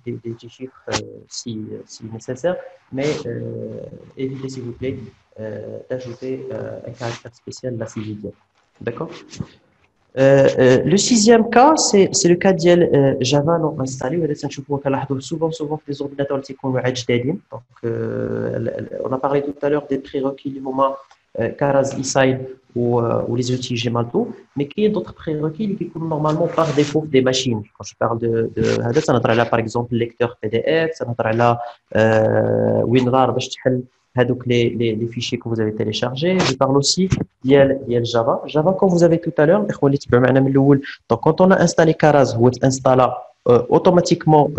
chiffres si nécessaire, mais évitez s'il vous plaît d'ajouter un caractère spécial là si j'y d'accord. Le sixième cas, c'est le cas de Java non installé. Souvent les ordinateurs qui sont donc on a parlé tout à l'heure des prérequis du moment Caras e-sign ou les outils Gemalto, mais qu'il y a d'autres prérequis qui sont normalement par défaut des machines. Quand je parle ça notre là par exemple lecteur PDF, ça notre là WinRAR باش تحل هذوك les fichiers que vous avez téléchargés. Je parle aussi ديال Java. Java comme vous avez tout à l'heure الاخوه اللي تبعوا معنا من الاول. Donc quand on a installé Caras هو installe automatiquement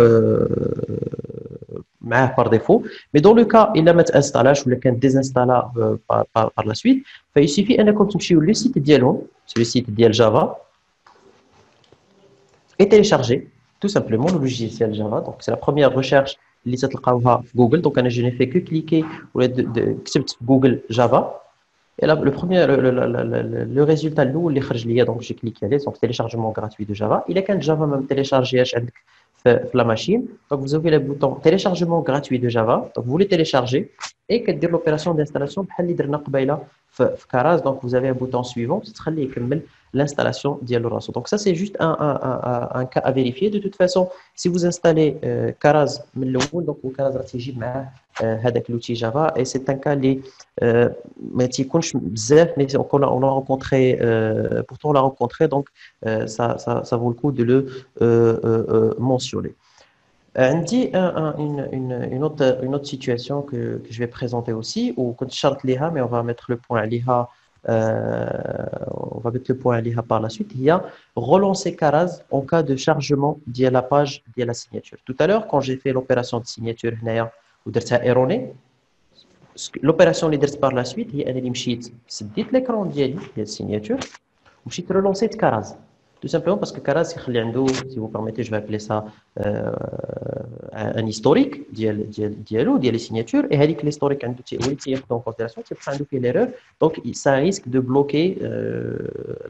par défaut. Mais dans le cas, il a mis installage ou le can désinstalla par la suite. Il suffit de continuer le site dialon, c'est le site dial Java, et télécharger tout simplement le logiciel Java. Donc c'est la première recherche Google. Donc je n'ai fait que cliquer de Google Java. Et là, le résultat, donc j'ai cliqué, donc téléchargement gratuit de Java. Il est qu'un Java même téléchargé la machine. Donc vous avez le bouton téléchargement gratuit de Java. Donc vous le téléchargez et que dire l'opération d'installation. Donc vous avez un bouton suivant, c'est l'installation d'Yaloraso. Donc ça c'est juste un cas à vérifier. De toute façon, si vous installez Caras, donc vous Caras avec l'outil Java et c'est un cas mais on l'a rencontré, pourtant on l'a rencontré, donc ça vaut le coup de le mentionner. Une autre situation que je vais présenter aussi, ou quand charte l'IHA, mais on va mettre le point à l'IHA, par la suite. Il y a relancer Caras en cas de chargement de la page de la signature. Tout à l'heure, quand j'ai fait l'opération de signature, ou erronée, l'opération اللي درت par la suite هي انني مشيت سديت l'écran ديال السيناتور ومشيت relancer Caras. Tout simplement parce que Caras يخلي عنده, si vous permettez, je vais appeler ça un historique ديالو ديال les signatures et هذيك l'historique عنده تياخذ en considération تيبقى عنده فيه l'erreur, donc ça risque de bloquer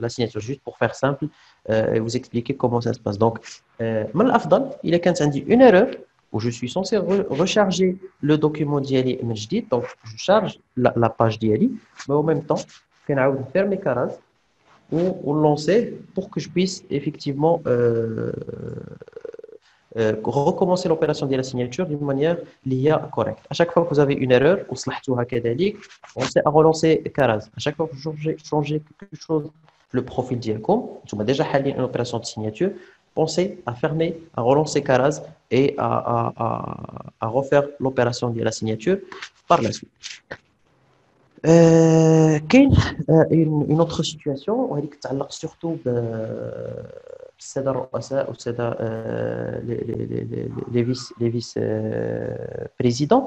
la signature. Juste pour faire simple et vous expliquer comment ça se passe. Donc من الافضل الا كانت عندي une erreur où je suis censé recharger le document d'Yali من جديد, donc je charge la page d'Yali, mais en même temps, je vais fermer Caras ou lancer pour que je puisse effectivement recommencer l'opération de la signature d'une manière liée correcte. À chaque fois que vous avez une erreur, pensez à relancer Caras. À chaque fois que vous changez quelque chose, le profil d'Yalcom, vous avez déjà halé une opération de signature, pensez à fermer, à relancer Caras et à refaire l'opération de la signature par la suite. Une autre situation, on va dire que surtout les vice-présidents,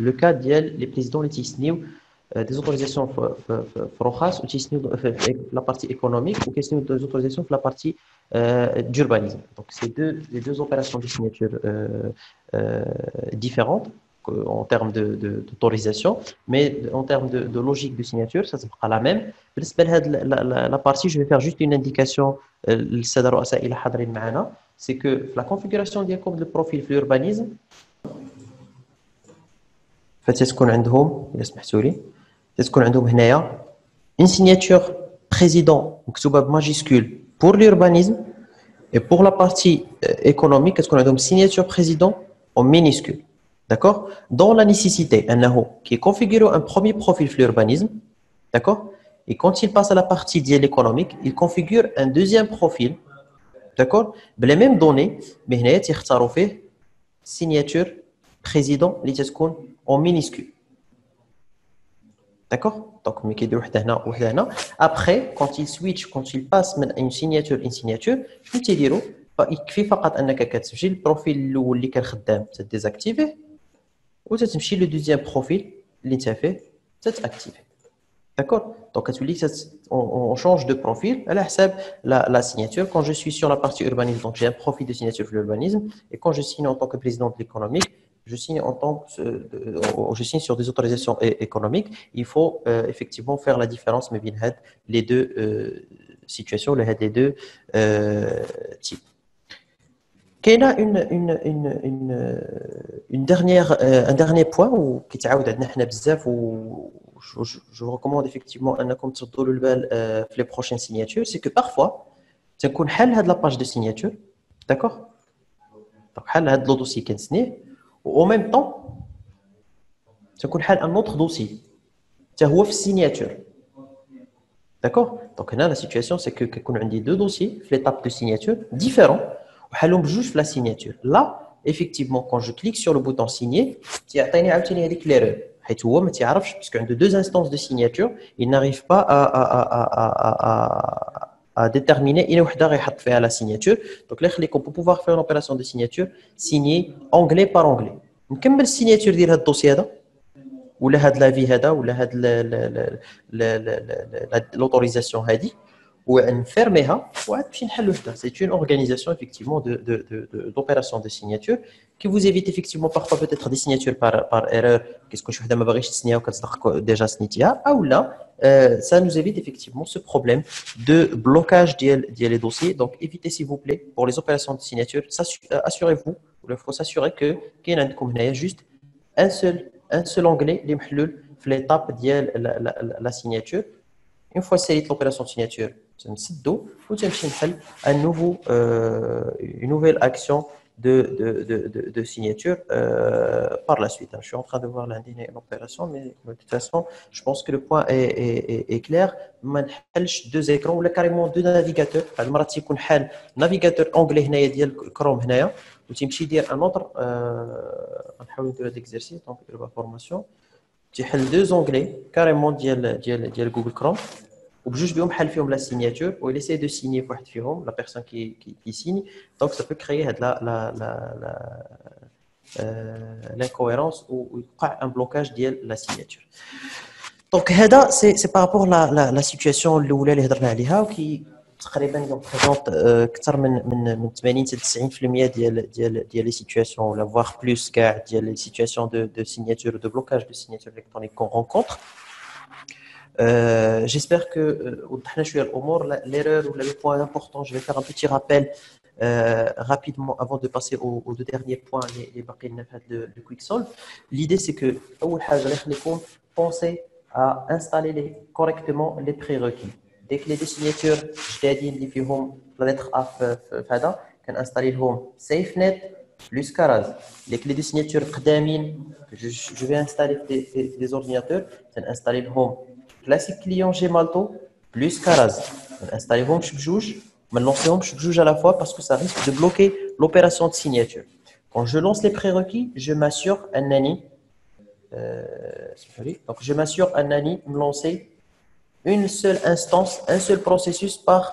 le cas des présidents des autorisations فروخاس la partie économique ou question des autorisations la partie d'urbanisme. Donc c'est les deux opérations de signature différentes en termes d'autorisation, mais en termes de logique de signature, ça sera la même. La partie, je vais faire juste une indication, c'est que la configuration comme le profil de l'urbanisme, فتكون عندهم إذا سمحتوا لي تكون عندهم هنايا une signature président مكتوبة بماجيسكول pour l'urbanisme et pour la partie économique تكون عندهم signature président en minuscule. D'accord? Dans la nécessité, qui configure un premier profil de l'urbanisme, d'accord? Et quand il passe à la partie de l'économique, il configure un deuxième profil, d'accord? Les mêmes données, mais il y a signature président en minuscule. D'accord? Donc, après, quand il switch, quand il passe une signature, je vais te dire, il suffit de le profil اللي كان خدام désactivé. Ou tu as le deuxième profil, l'interface, c'est activé. D'accord? Donc, on change de profil. La signature, quand je suis sur la partie urbanisme, donc j'ai un profil de signature de l'urbanisme. Et quand je signe en tant que président de l'économique, je signe sur des autorisations économiques. Il faut effectivement faire la différence, mais bien les deux situations, les deux types. Il y a un dernier point qui je vous recommande effectivement les prochaines signatures, c'est que parfois, tu as la page de signature, d'accord? Donc, le dossier ou en même temps, تكون حال un autre dossier حتى هو في السيناتور. D'accord? Donc là, la situation, c'est que qu'on a deux dossiers, l'étape de signature, différents, ou juste la signature. Là, effectivement, quand je clique sur le bouton signer, tu as l'erreur. Parce qu'il y a deux instances de signature, il n'arrive pas à déterminer il est fait à la signature. Donc là, pour pouvoir faire une opération de signature, signer onglet par onglet. On peut la signature de ce dossier là. ولا هاد لافي هذا ولا هاد l'autorisation هذه ونفرميها وعاد باش نحلوا حدا. C'est une organisation effectivement d'opération de signature qui vous évite effectivement parfois peut-être des signatures par erreur. Qu'est-ce que je fais ما باغيش تسنيها وكتصدق déjà سنيتيها او لا ça nous évite effectivement ce problème de blocage ديال les dossiers. Donc évitez s'il vous plaît pour les opérations de signature, assurez-vous, il faut s'assurer que كاين عندكم هنايا juste un seul onglet اللي محلول في l'étape ديال la signature. Une fois ساليت l'opération de signature تنسدو وتمشي نحل une nouvelle action de signature par la suite. Je suis en train de voir l'opération, mais de toute façon, je pense que le point est clair. ما نحلش deux écrans ولا carrément deux navigateurs. هاد المرات تيكون حال navigateur anglais هنايا ديال كروم هنايا وتمشي دير ان اوتر. غنحاول ندير هاد ليكزيرسيس دونك لا فورماسيون تيحل deux onglets carrément ديال جوجل كروم وبجوج بهم حل فيهم لا سيناتور و il essaie de signer في واحد فيهم la personne qui signe. Donc ça peut créer هاد l'incohérence ou un blocage ديال la signature. Donc هذا c'est par rapport la situation الاولى اللي هضرنا عليها وكي تقريبا يبريزونط اكثر من 80 حتى 90% ديال لي سيتوياسيون ولا فوار بلوس كاع ديال لي سيتوياسيون دو سيناتور دو بلوكاج دو سيناتور الكترونيك كون رونكونتر. J'espère que وضحنا شويه الامور. L'erreur ou le point important, je vais faire un petit rappel rapidement avant de passer aux deux derniers points les باقي لنا في هذا le quick solve. L'idée c'est que اول حاجه اللي خليكم pensez à installer correctement les prérequis. Dès que les deux signatures جدادين اللي فيهم la lettre A في هذا كنستالي لهم SafeNet plus Caraz. Dès que les deux signatures قدامين je vais installer des ordinateurs كنستالي لهم Classique client Gemalto plus Caraz. Installez-vous بجوج, mais lancez-vous بجوج à la fois parce que ça risque de bloquer l'opération de signature. Quand je lance les prérequis, je m'assure donc je m'assure me lancer une seule instance, un seul processus par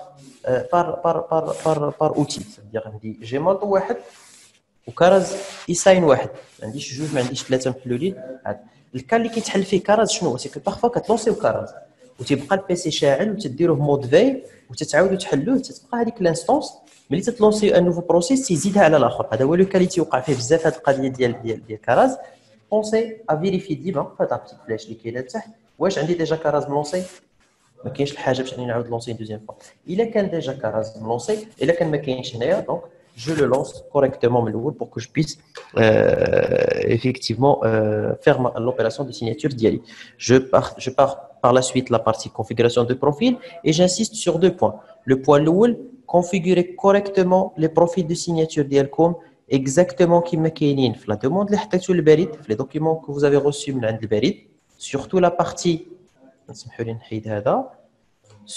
outil. C'est-à-dire عندي Gemalto واحد وكاراز يساين واحد. ما عنديش جوج, ما عنديش ثلاثه محلولين. الكا اللي كيتحل فيه كاراز شنو هو؟ سي كو بارفوا كتلونسيو كاراز وتيبقى البيسي شاعل وتديروه مود في وتتعاودوا تحلوه تتبقى هذيك لانستونس ملي تتلونسيو ان نوفو بروسيس تيزيدها على الاخر. هذا هو لو كا اللي تيوقع فيه بزاف هذه القضيه ديال كاراز. بونسي ا فيريفي ديما في هذا بتيت فلاش اللي كاينه لتحت واش عندي ديجا كاراز ملونسي. ما كاينش الحاجه باش انني نعاود لونسي دوزيام فوا. الا كان ديجا كاراز ملونسي الا كان ما كاينش هنايا دونك je le lance correctement pour que je puisse effectivement faire l'opération de signature d'IALI. Je pars par la suite la partie configuration de profil et j'insiste sur deux points. Le point l'oul, configurer correctement les profils de signature d'IALCOM exactement qui m'akénine. La demande les documents que vous avez reçus de l'Ibarid, surtout la partie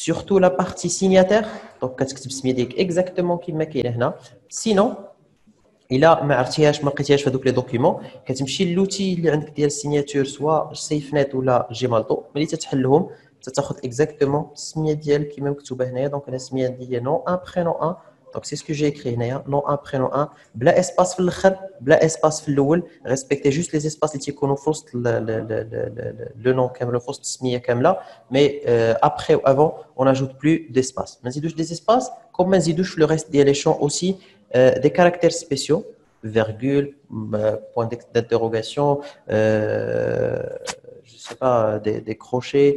surtout la partie signataire. Donc كتكتب سميه ديالك exactement كيما كاين هنا. Sinon الا ما عرفتيهاش ما لقيتيهاش في هذوك لي دوكيومون كتمشي للوتي اللي عندك ديال السيناتور سواء سيفنت ولا جيمالتو. ملي تتحلهم تاخذ exactement السميه ديالك كيما مكتوبه هنايا. دونك انا السميه ديالي نو ان برينو ان. دونك سي سكو جي écrit هنايا نو ان برينو ان بلا اسباس في الاخر بلا اسباس في الاول. ريسبكتي جوست لي اسباس اللي تيكونوا في وسط لو نون كامل في وسط السميه كامله. مي ابري و افون اون اجوت بلو ديسباس. ما نزيدوش دي اسباس كوم ما نزيدوش في لو ريست ديال لي شون اوسي des caractères spéciaux, virgule, point d'interrogation, je sais pas, des crochets,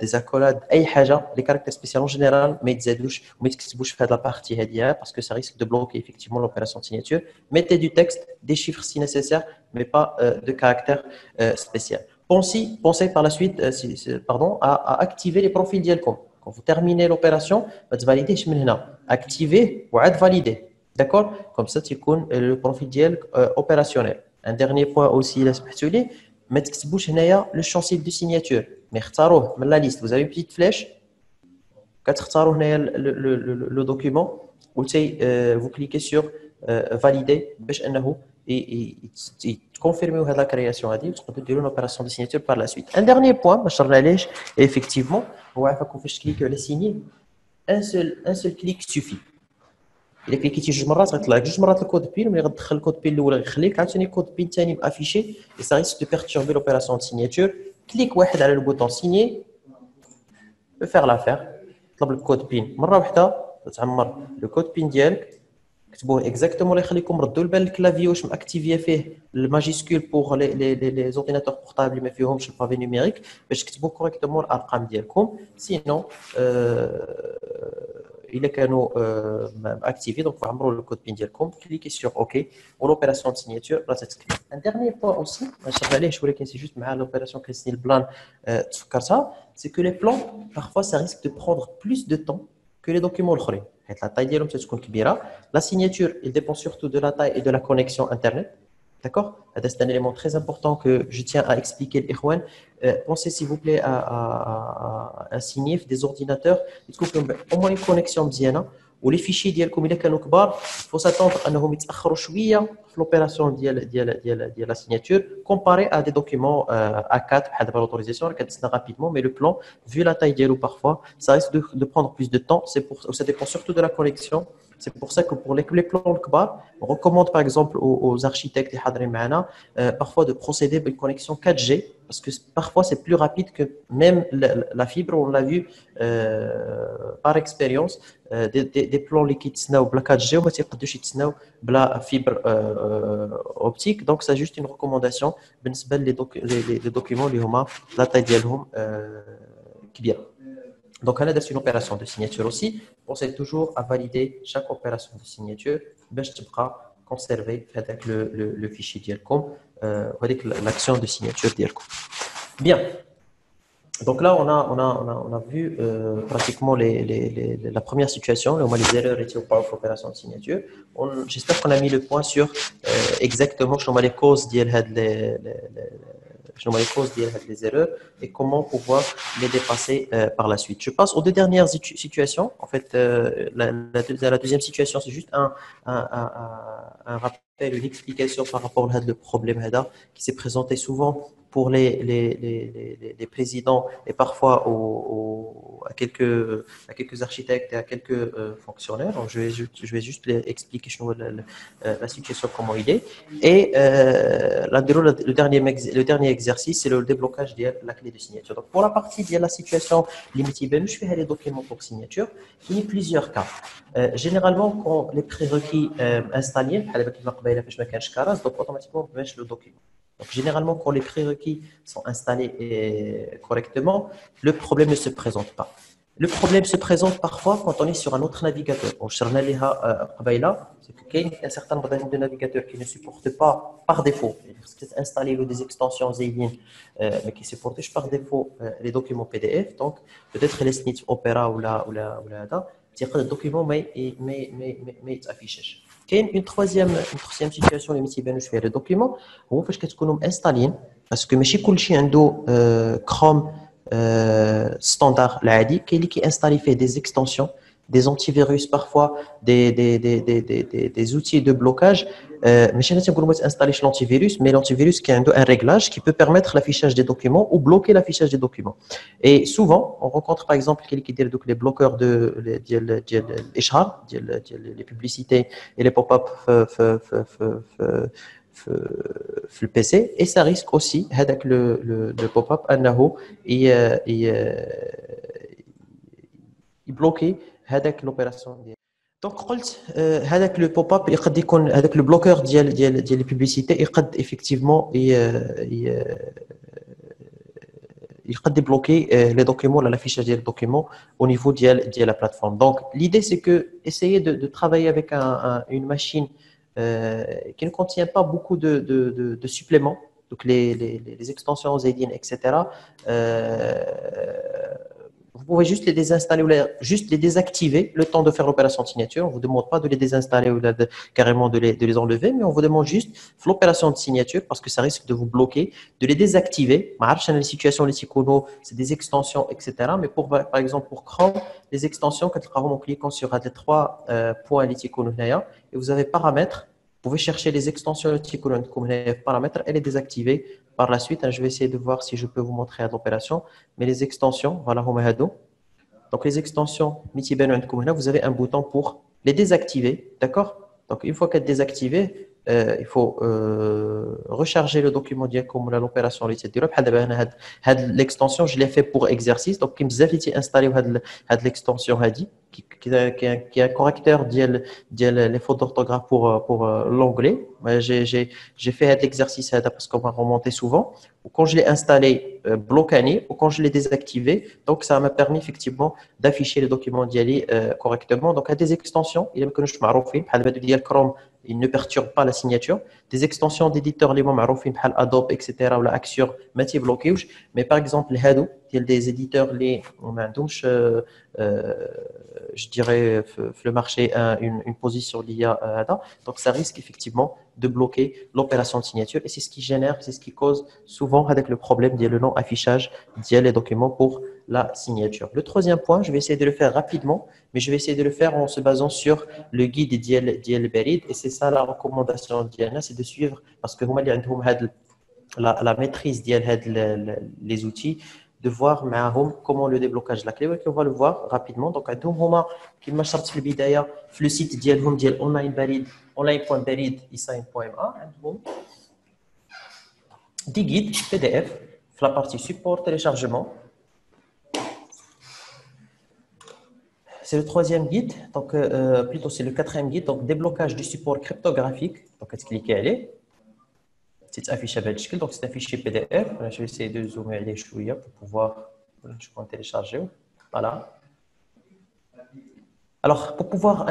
des accolades, أي حاجة, des caractères spéciaux en général, mais ils aident ou ils faire de la partie hédia parce que ça risque de bloquer effectivement l'opération de signature. Mettez du texte, des chiffres si nécessaire, mais pas de caractère spécial. Pensez par la suite, à activer les profils d'IALCOM. Quand vous terminez l'opération, vous validez activer ou valider. D'accord? Comme ça, tu connais le profil d'IAL opérationnel. Un dernier point aussi, ما تكتبوش هنايا لو شونسيف دو سيناتور مي اختاروه من لا ليست. vous avez une petite flèche كتختاروا هنايا لو دوكيومون وتي vous cliquez sur valider باش انه تكونفيرميو هاد لا كرياسيون هادي وتقدروا ديروا لوبيراسيون دو سيناتور بار لا سويت. ان ديرنيير بوين ما شرناليش ايفيكتيفمون هو عافاكم فاش تكليكيو على سيني ان سول كليك سوفي. الا كليكيتي جوج مرات غيطلع لك جوج مرات الكود بين ملي غتدخل الكود بين الاول غيخليك عاوتاني كود بين ثاني افيشي اي سا ريسك دو بيرتوربي لوبيراسيون دو سيناتور. كليك واحد على البوطون سيني بو فير لافير. طلب لك كود بين مره واحده تعمر لو كود بين ديالك كتبوه اكزاكتومون اللي يخليكم ردوا البال الكلافي واش ماكتيفيا فيه الماجيسكول بوغ لي زورديناتور بورطابل اللي ما فيهمش البافي نيميريك باش تكتبوا كوريكتومون الارقام ديالكم. سينو الا كانوا اكتيفي دونك عمروا الكود بين ديالكم كليكي سور اوكي ولوبيراسيون دو سيناتور راه تتكمل. ان ديرني بوين اوسي ما شرح عليهش ولكن سي جوست مع لوبيراسيون كريستين البلان تفكرتها سي كو لي بلان بارفوا سا ريسك دو بروندر بلوس دو طون que les documents الاخرين حيت لا تاي ديالهم تتكون كبيره. لا signature il dépend surtout de la taille et de la connexion internet. D'accord, c'est un élément très important que je tiens à expliquer l'Ikhwan. Pensez s'il vous plaît à signer des ordinateurs تكون au moins une connexion مزيانه ولي فيشي ديالكم الا كانوا كبار faut s'attendre انهم يتاخروا شويه في لوبيراسيون ديال لا signature comparé à des documents A4 بحال دابا l'autorisation كتسنى rapidement mais le plan vu la taille dialo parfois ça risque de prendre plus de temps. C'est pour ça dépend surtout de la connexion. C'est pour ça que pour les plans كبار on recommande par exemple aux architectes et حاضرين معنا parfois de procéder à une connexion 4G parce que parfois c'est plus rapide que même la fibre. On l'a vu par expérience des plans اللي كيتسناو بلا 4G وما تيقدوش يتسناو بلا فيبر اوبتيك. دونك سا جوست اون ريكومونداسيون بالنسبه لي دوكيومون اللي هما لا تاي ديالهم كبيره. Donc, on a une opération de signature aussi. Pensez toujours à valider chaque opération de signature. باش تبقى conserver avec le fichier ديالكم avec l'action de signature ديالكم. Bien. Donc là, on a vu pratiquement la première situation, les erreurs étaient par l'opération de signature. J'espère qu'on a mis le point sur exactement les causes des erreurs et comment pouvoir les dépasser par la suite. Je passe aux deux dernières situations. En fait, la deuxième situation, c'est juste un rappel, une explication par rapport à le problème qui s'est présenté souvent pour les présidents et parfois à quelques architectes et à quelques fonctionnaires. Donc, je vais juste expliquer la situation, comment il est. Et le dernier exercice, c'est le déblocage de la clé de signature. Donc, pour la partie de la situation limitée, je fais les documents pour signature. Il y a plusieurs cas. Généralement, quand les prérequis installés, donc automatiquement, on met le document. Donc, généralement, quand les prérequis sont installés correctement, le problème ne se présente pas. Le problème se présente parfois quand on est sur un autre navigateur. C'est qu'il y a un certain nombre de navigateurs qui ne supportent pas par défaut, c'est installer des extensions Zillion, mais qui ne supportent par défaut les documents PDF. Donc, peut-être les SNIT Opera ou le document mais affiché. كاين une troisième situation اللي ما تيبانوش فيها لي دوكيومون هو فاش كتكونوا مانستالين باسكو ماشي كلشي عنده كروم ستاندار العادي. كاين اللي كيانستالي فيه دي اكستنسيون des antivirus parfois des outils de blocage. ماشي انا تنقول ما تانستاليش l'antivirus mais l'antivirus qui a un réglage qui peut permettre l'affichage des documents ou bloquer l'affichage des documents. Et souvent on rencontre par exemple quelqu'un qui dit les bloqueurs ديال الاشهار ديال les publicités et les pop-up في le PC et ça risque aussi هذاك le pop-up انه يبلوكي هذاك لوبيراسيون ديال. دونك قلت هذاك لو بوب اب يقد يكون هذاك لو بلوكور ديال لي بوبليسيتي يقد ايفيكتيفمون يقد يبلوكي لي دوكيومون ولا لافيشاج ديال الدوكيومون au niveau ديال لا بلاتفورم. دونك l'idée c'est que essayer de travailler avec une machine qui ne contient pas beaucoup de suppléments, donc les extensions Zedin, etc. Vous pouvez juste les désinstaller ou juste les désactiver le temps de faire l'opération de signature. On ne vous demande pas de les désinstaller ou carrément de les enlever, mais on vous demande juste l'opération de signature parce que ça risque de vous bloquer, de les désactiver. Les situations, les psychonos, c'est des extensions, etc. Mais par exemple, pour Chrome, les extensions, quand vous cliquez sur les trois points, les psychonos, et vous avez paramètres, vous pouvez chercher les extensions de psychonos, paramètres et les désactiver. Par la suite, je vais essayer de voir si je peux vous montrer à l'opération. Mais les extensions, voilà, donc les extensions, vous avez un bouton pour les désactiver, d'accord? Donc une fois qu'elle est désactivée, il faut recharger le document comme l'opération l'extension, je l'ai fait pour exercice. Donc, comme vous avez installé l'extension qui est un correcteur les fautes d'orthographe pour l'anglais. J'ai fait l'exercice parce qu'on m'a remonté souvent. Quand je l'ai installé bloqué ou quand je l'ai désactivé, donc ça m'a permis effectivement d'afficher le document correctement. Donc, il y a des extensions, il y a que Chrome, il ne perturbe pas la signature. Des extensions d'éditeurs les معروفين بحال Adobe etc. ou la Axure ما تيبلوكيوش. Mais par exemple les هادو ديال des éditeurs les ما عندهمش je dirais le marché une position l'IA donc ça risque effectivement de bloquer l'opération de signature et c'est ce qui génère, c'est ce qui cause souvent avec le problème de le non affichage des documents pour la signature. Le troisième point, je vais essayer de le faire rapidement, mais je vais essayer de le faire en se basant sur le guide d'Iel Berid et c'est ça la recommandation d'Iana, c'est de suivre parce que vous la maîtrise les outils de voir comment le déblocage de la clé on va le voir rapidement donc كما شرحت في البدايه في le site ديالهم ديال online.barid.ma عندهم des guides PDF في la partie support téléchargement. C'est le troisième guide, donc plutôt c'est le quatrième guide, donc déblocage du support cryptographique. Donc, cliquez allez. C'est affiché بهذا الشكل, donc c'est un fichier PDF. Je vais essayer de zoomer عليه شويه pour pouvoir télécharger. Voilà. Alors pour pouvoir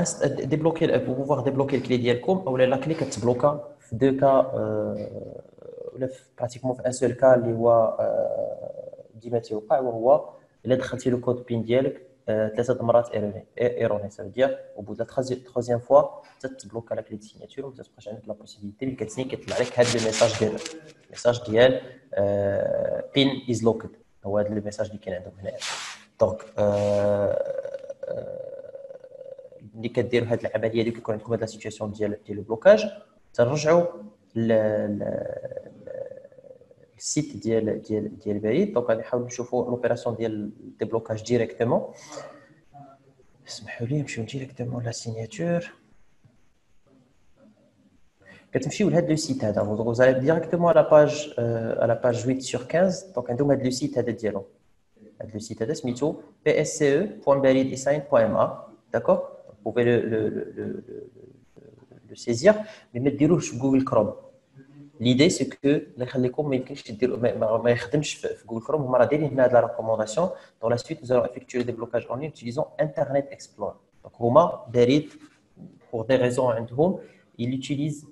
débloquer le clé ديالكم ou la clé كتبلوكا في deux cas ولا pratiquement في un seul cas اللي هو ديما تيوقع وهو الا دخلتي لو كود بين ديالك ثلاثه مرات ايروني ça veut dire au bout de la troisième fois تتبلوكا لا كلي دي سيناتور وما تبقاش عندك لا بوسيبيليتي اللي كيطلع لك هذا الميساج ديال بين از لوكد هو هذا الميساج اللي كاين عندهم هنايا دونك ملي كديروا هذه العمليه اللي كيكون عندكم هذه لا سيتوياسيون ديال البلوكاج تنرجعوا السيت ديال بعيد دونك غادي نحاولوا نشوفوا لوبيراسيون ديال الديبلوكاج ديريكتومون اسمحوا لي نمشيو ديريكتومون لا سيناتور كتمشيو لهذا لو سيت هذا vous allez directement à la page 8 sur 15 دونك عندهم هذا لو سيت هذا ديالهم هذا لو سيت هذا سميتو psce.barid.ma d'accord vous pouvez le saisir mais ما ديروهش في جوجل كروم. L'idée c'est que الله يخليكم ما يمكنش ديروا ما يخدمش في جوجل كروم هما راه دايرين هنا هاد لا ريكومونداسيون dans la suite nous allons effectuer le déblocage en ligne utilisant Internet Explorer donc هما دايرين pour des raisons عندهم ils utilisent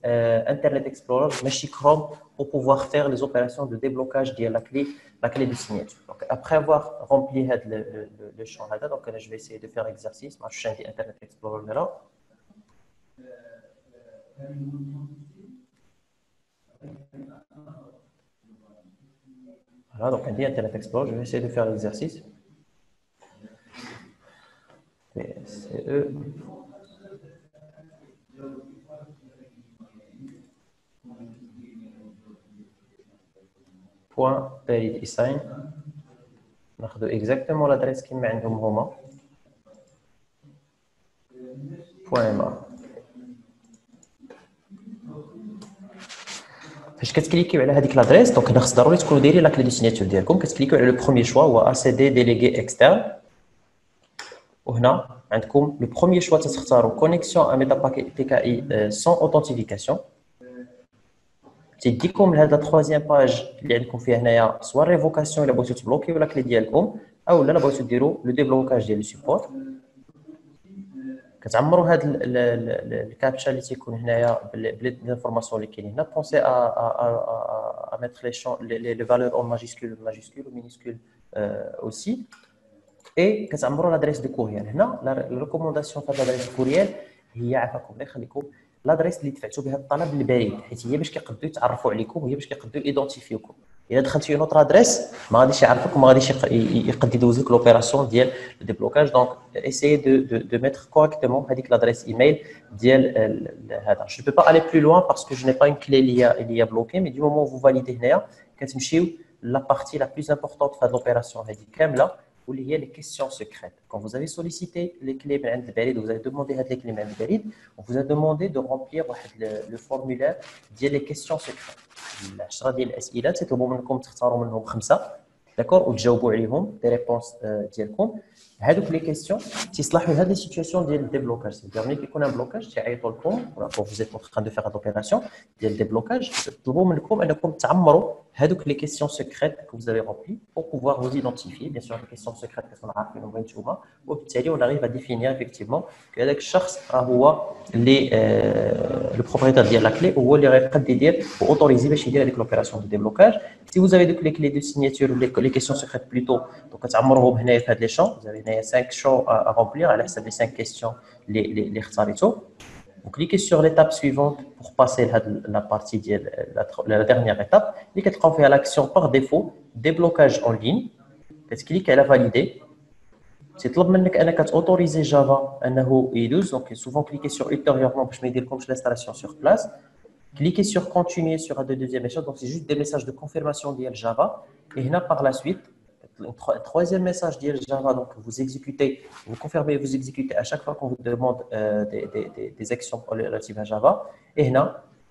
Internet Explorer ماشي Chrome pour pouvoir faire les opérations de déblocage de la clé de signature donc après avoir rempli le champ هذا donc je vais essayer de faire exercice ما عرفتش عندي Internet Explorer là. Voilà, donc on dit Internet Explorer, je vais essayer de faire l'exercice. PSCE. Point Barid Design. ناخذ exactement l'adresse qui مع عندهم هما. Point .ma. فاش كتكليكيو على هذيك لادريس دونك هنا خص ضروري تكونوا دايرين لا كلي دو سيناتور ديالكم كتكليكيو على لو بروميير شوا هو اي سي دي ديليغي اكسترن وهنا عندكم لو بروميير شوا تختاروا كونيكسيون ا ميتا بي كي اي سون اوثنتيفيكاسيون تيديكم لهاد لا تروازيام باج اللي عندكم فيها هنايا سوا ريفوكاسيون الا بغيتو تبلوكيو لا كلي ديالكم او لا بغيتو ديروا لو ديبلوكاج ديال لو سيبور كتعمروا هاد الكابتشا اللي تيكون هنايا بالانفورماسيون اللي كاينين هنا بونسي ا mettre les valeurs en majuscule ou minuscule aussi et كتعمروا l'adresse de courriel. هنا la recommandation في l'adresse de courriel هي عافاكم الله يخليكم l'adresse اللي دفعتوا بها الطلب للبريد، حيت هي باش كيقدروا يتعرفوا عليكم وهي باش كيقدروا ايدونتيفيوكم. الا دخلتي نوتر ادريس ما غاديش يعرفك وما غاديش يقد يدوز لك لوبيراسيون ديال الديبلوكاج. دونك essayez de mettre correctement هذيك l'adresse email ديال هذا. Je ne peux pas aller plus loin parce que je n'ai pas une clé اللي هي bloquée, mais du moment où vous validez هنايا كتمشيو la partie la plus importante de l'opération هذه كامله واللي هي les questions secrètes. Quand vous avez sollicité les clés من عند البريد, vous avez demandé هاد les clés من عند البريد, on vous a demandé de remplir le formulaire ديال les questions secrètes. 10 ديال الاسئله تطلبوا منكم تختاروا منهم 5 داكور وتجاوبوا عليهم دي ريبونس ديالكم. هذوك لي كيسيون تيصلحوا لهاد لي سيتوياسيون ديال الديبلوكاج. سيتير ملي كيكون ان بلوكاج تيعيطوا لكم ولا بور فوز ايت اون تران دو فيغ دوبيراسيون ديال الديبلوكاج, تطلبوا منكم انكم تعمروا هذوك لي كيسيون سيكريت que vous avez rempli pour pouvoir vous identifier. Bien sûr, les questions secrètes كتكون عارفينهم غير نتوما, وبالتالي on arrive à définir effectivement que هذاك الشخص هو اللي le propriétaire ديال la clé هو اللي غيقد يدير واوتوريزي باش يدير هذيك لوبيراسيون دو ديبلوكاج. Si vous avez donc les clés de signature ou les questions secrètes plutôt, donc كتعمروهم هنايا في هاد لي champs. Vous avez 5 champs à remplir على حسب les 5 questions اللي اختاريتو. Donc, cliquez sur l'étape suivante pour passer la partie de la dernière étape. Cliquez sur l'action par défaut, déblocage en ligne. Cliquez à la valider. C'est tout le monde qui a autorisé Java à يدوز. Donc, souvent cliquez sur ultérieurement pour me dire comme l'installation sur place. Cliquez sur continuer sur un deuxième échange. Donc, c'est juste des messages de confirmation de Java. Et là, par la suite, un troisième message de Java, donc vous exécutez, vous confirmez, vous exécutez à chaque fois qu'on vous demande des actions relatives à Java. Et là,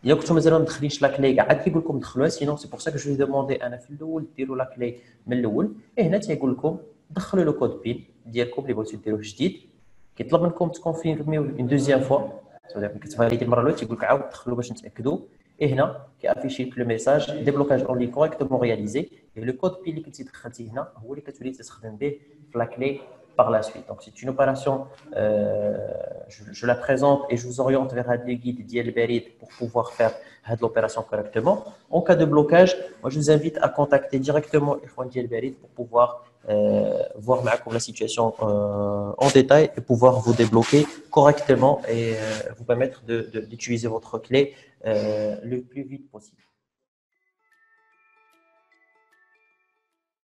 il y a que مثلا مدخلينش لا كلي قاعد كيقول لكم دخلوها, sinon c'est pour ça que je vais demander انا في الاول ديروا لا كلي من الاول. هنا تيقول لكم دخلوا لو كود بين ديالكم اللي بغيتو ديروه جديد, كيطلب منكم تكونفيرميو اون دوزيام فوا, c'est-à-dire que تفاليدي المره الاولى تيقول لك عاود دخلوا باش نتاكدوا. Et هنا كيافيشي لك لو ميساج ديبلوكاج اون لين كوريكتومون رياليزي, et le code PIN اللي كنتي دخلتيه هنا هو اللي كتولي تستخدم به في لا كلي par la suite. Donc c'est une opération, je la présente et je vous oriente vers le guide ديال البريد pour pouvoir faire l'opération correctement. En cas de blocage, moi je vous invite à contacter directement l'Ikhwan ديال البريد pour pouvoir voir la situation en détail et pouvoir vous débloquer correctement et vous permettre d'utiliser votre clé le plus vite possible.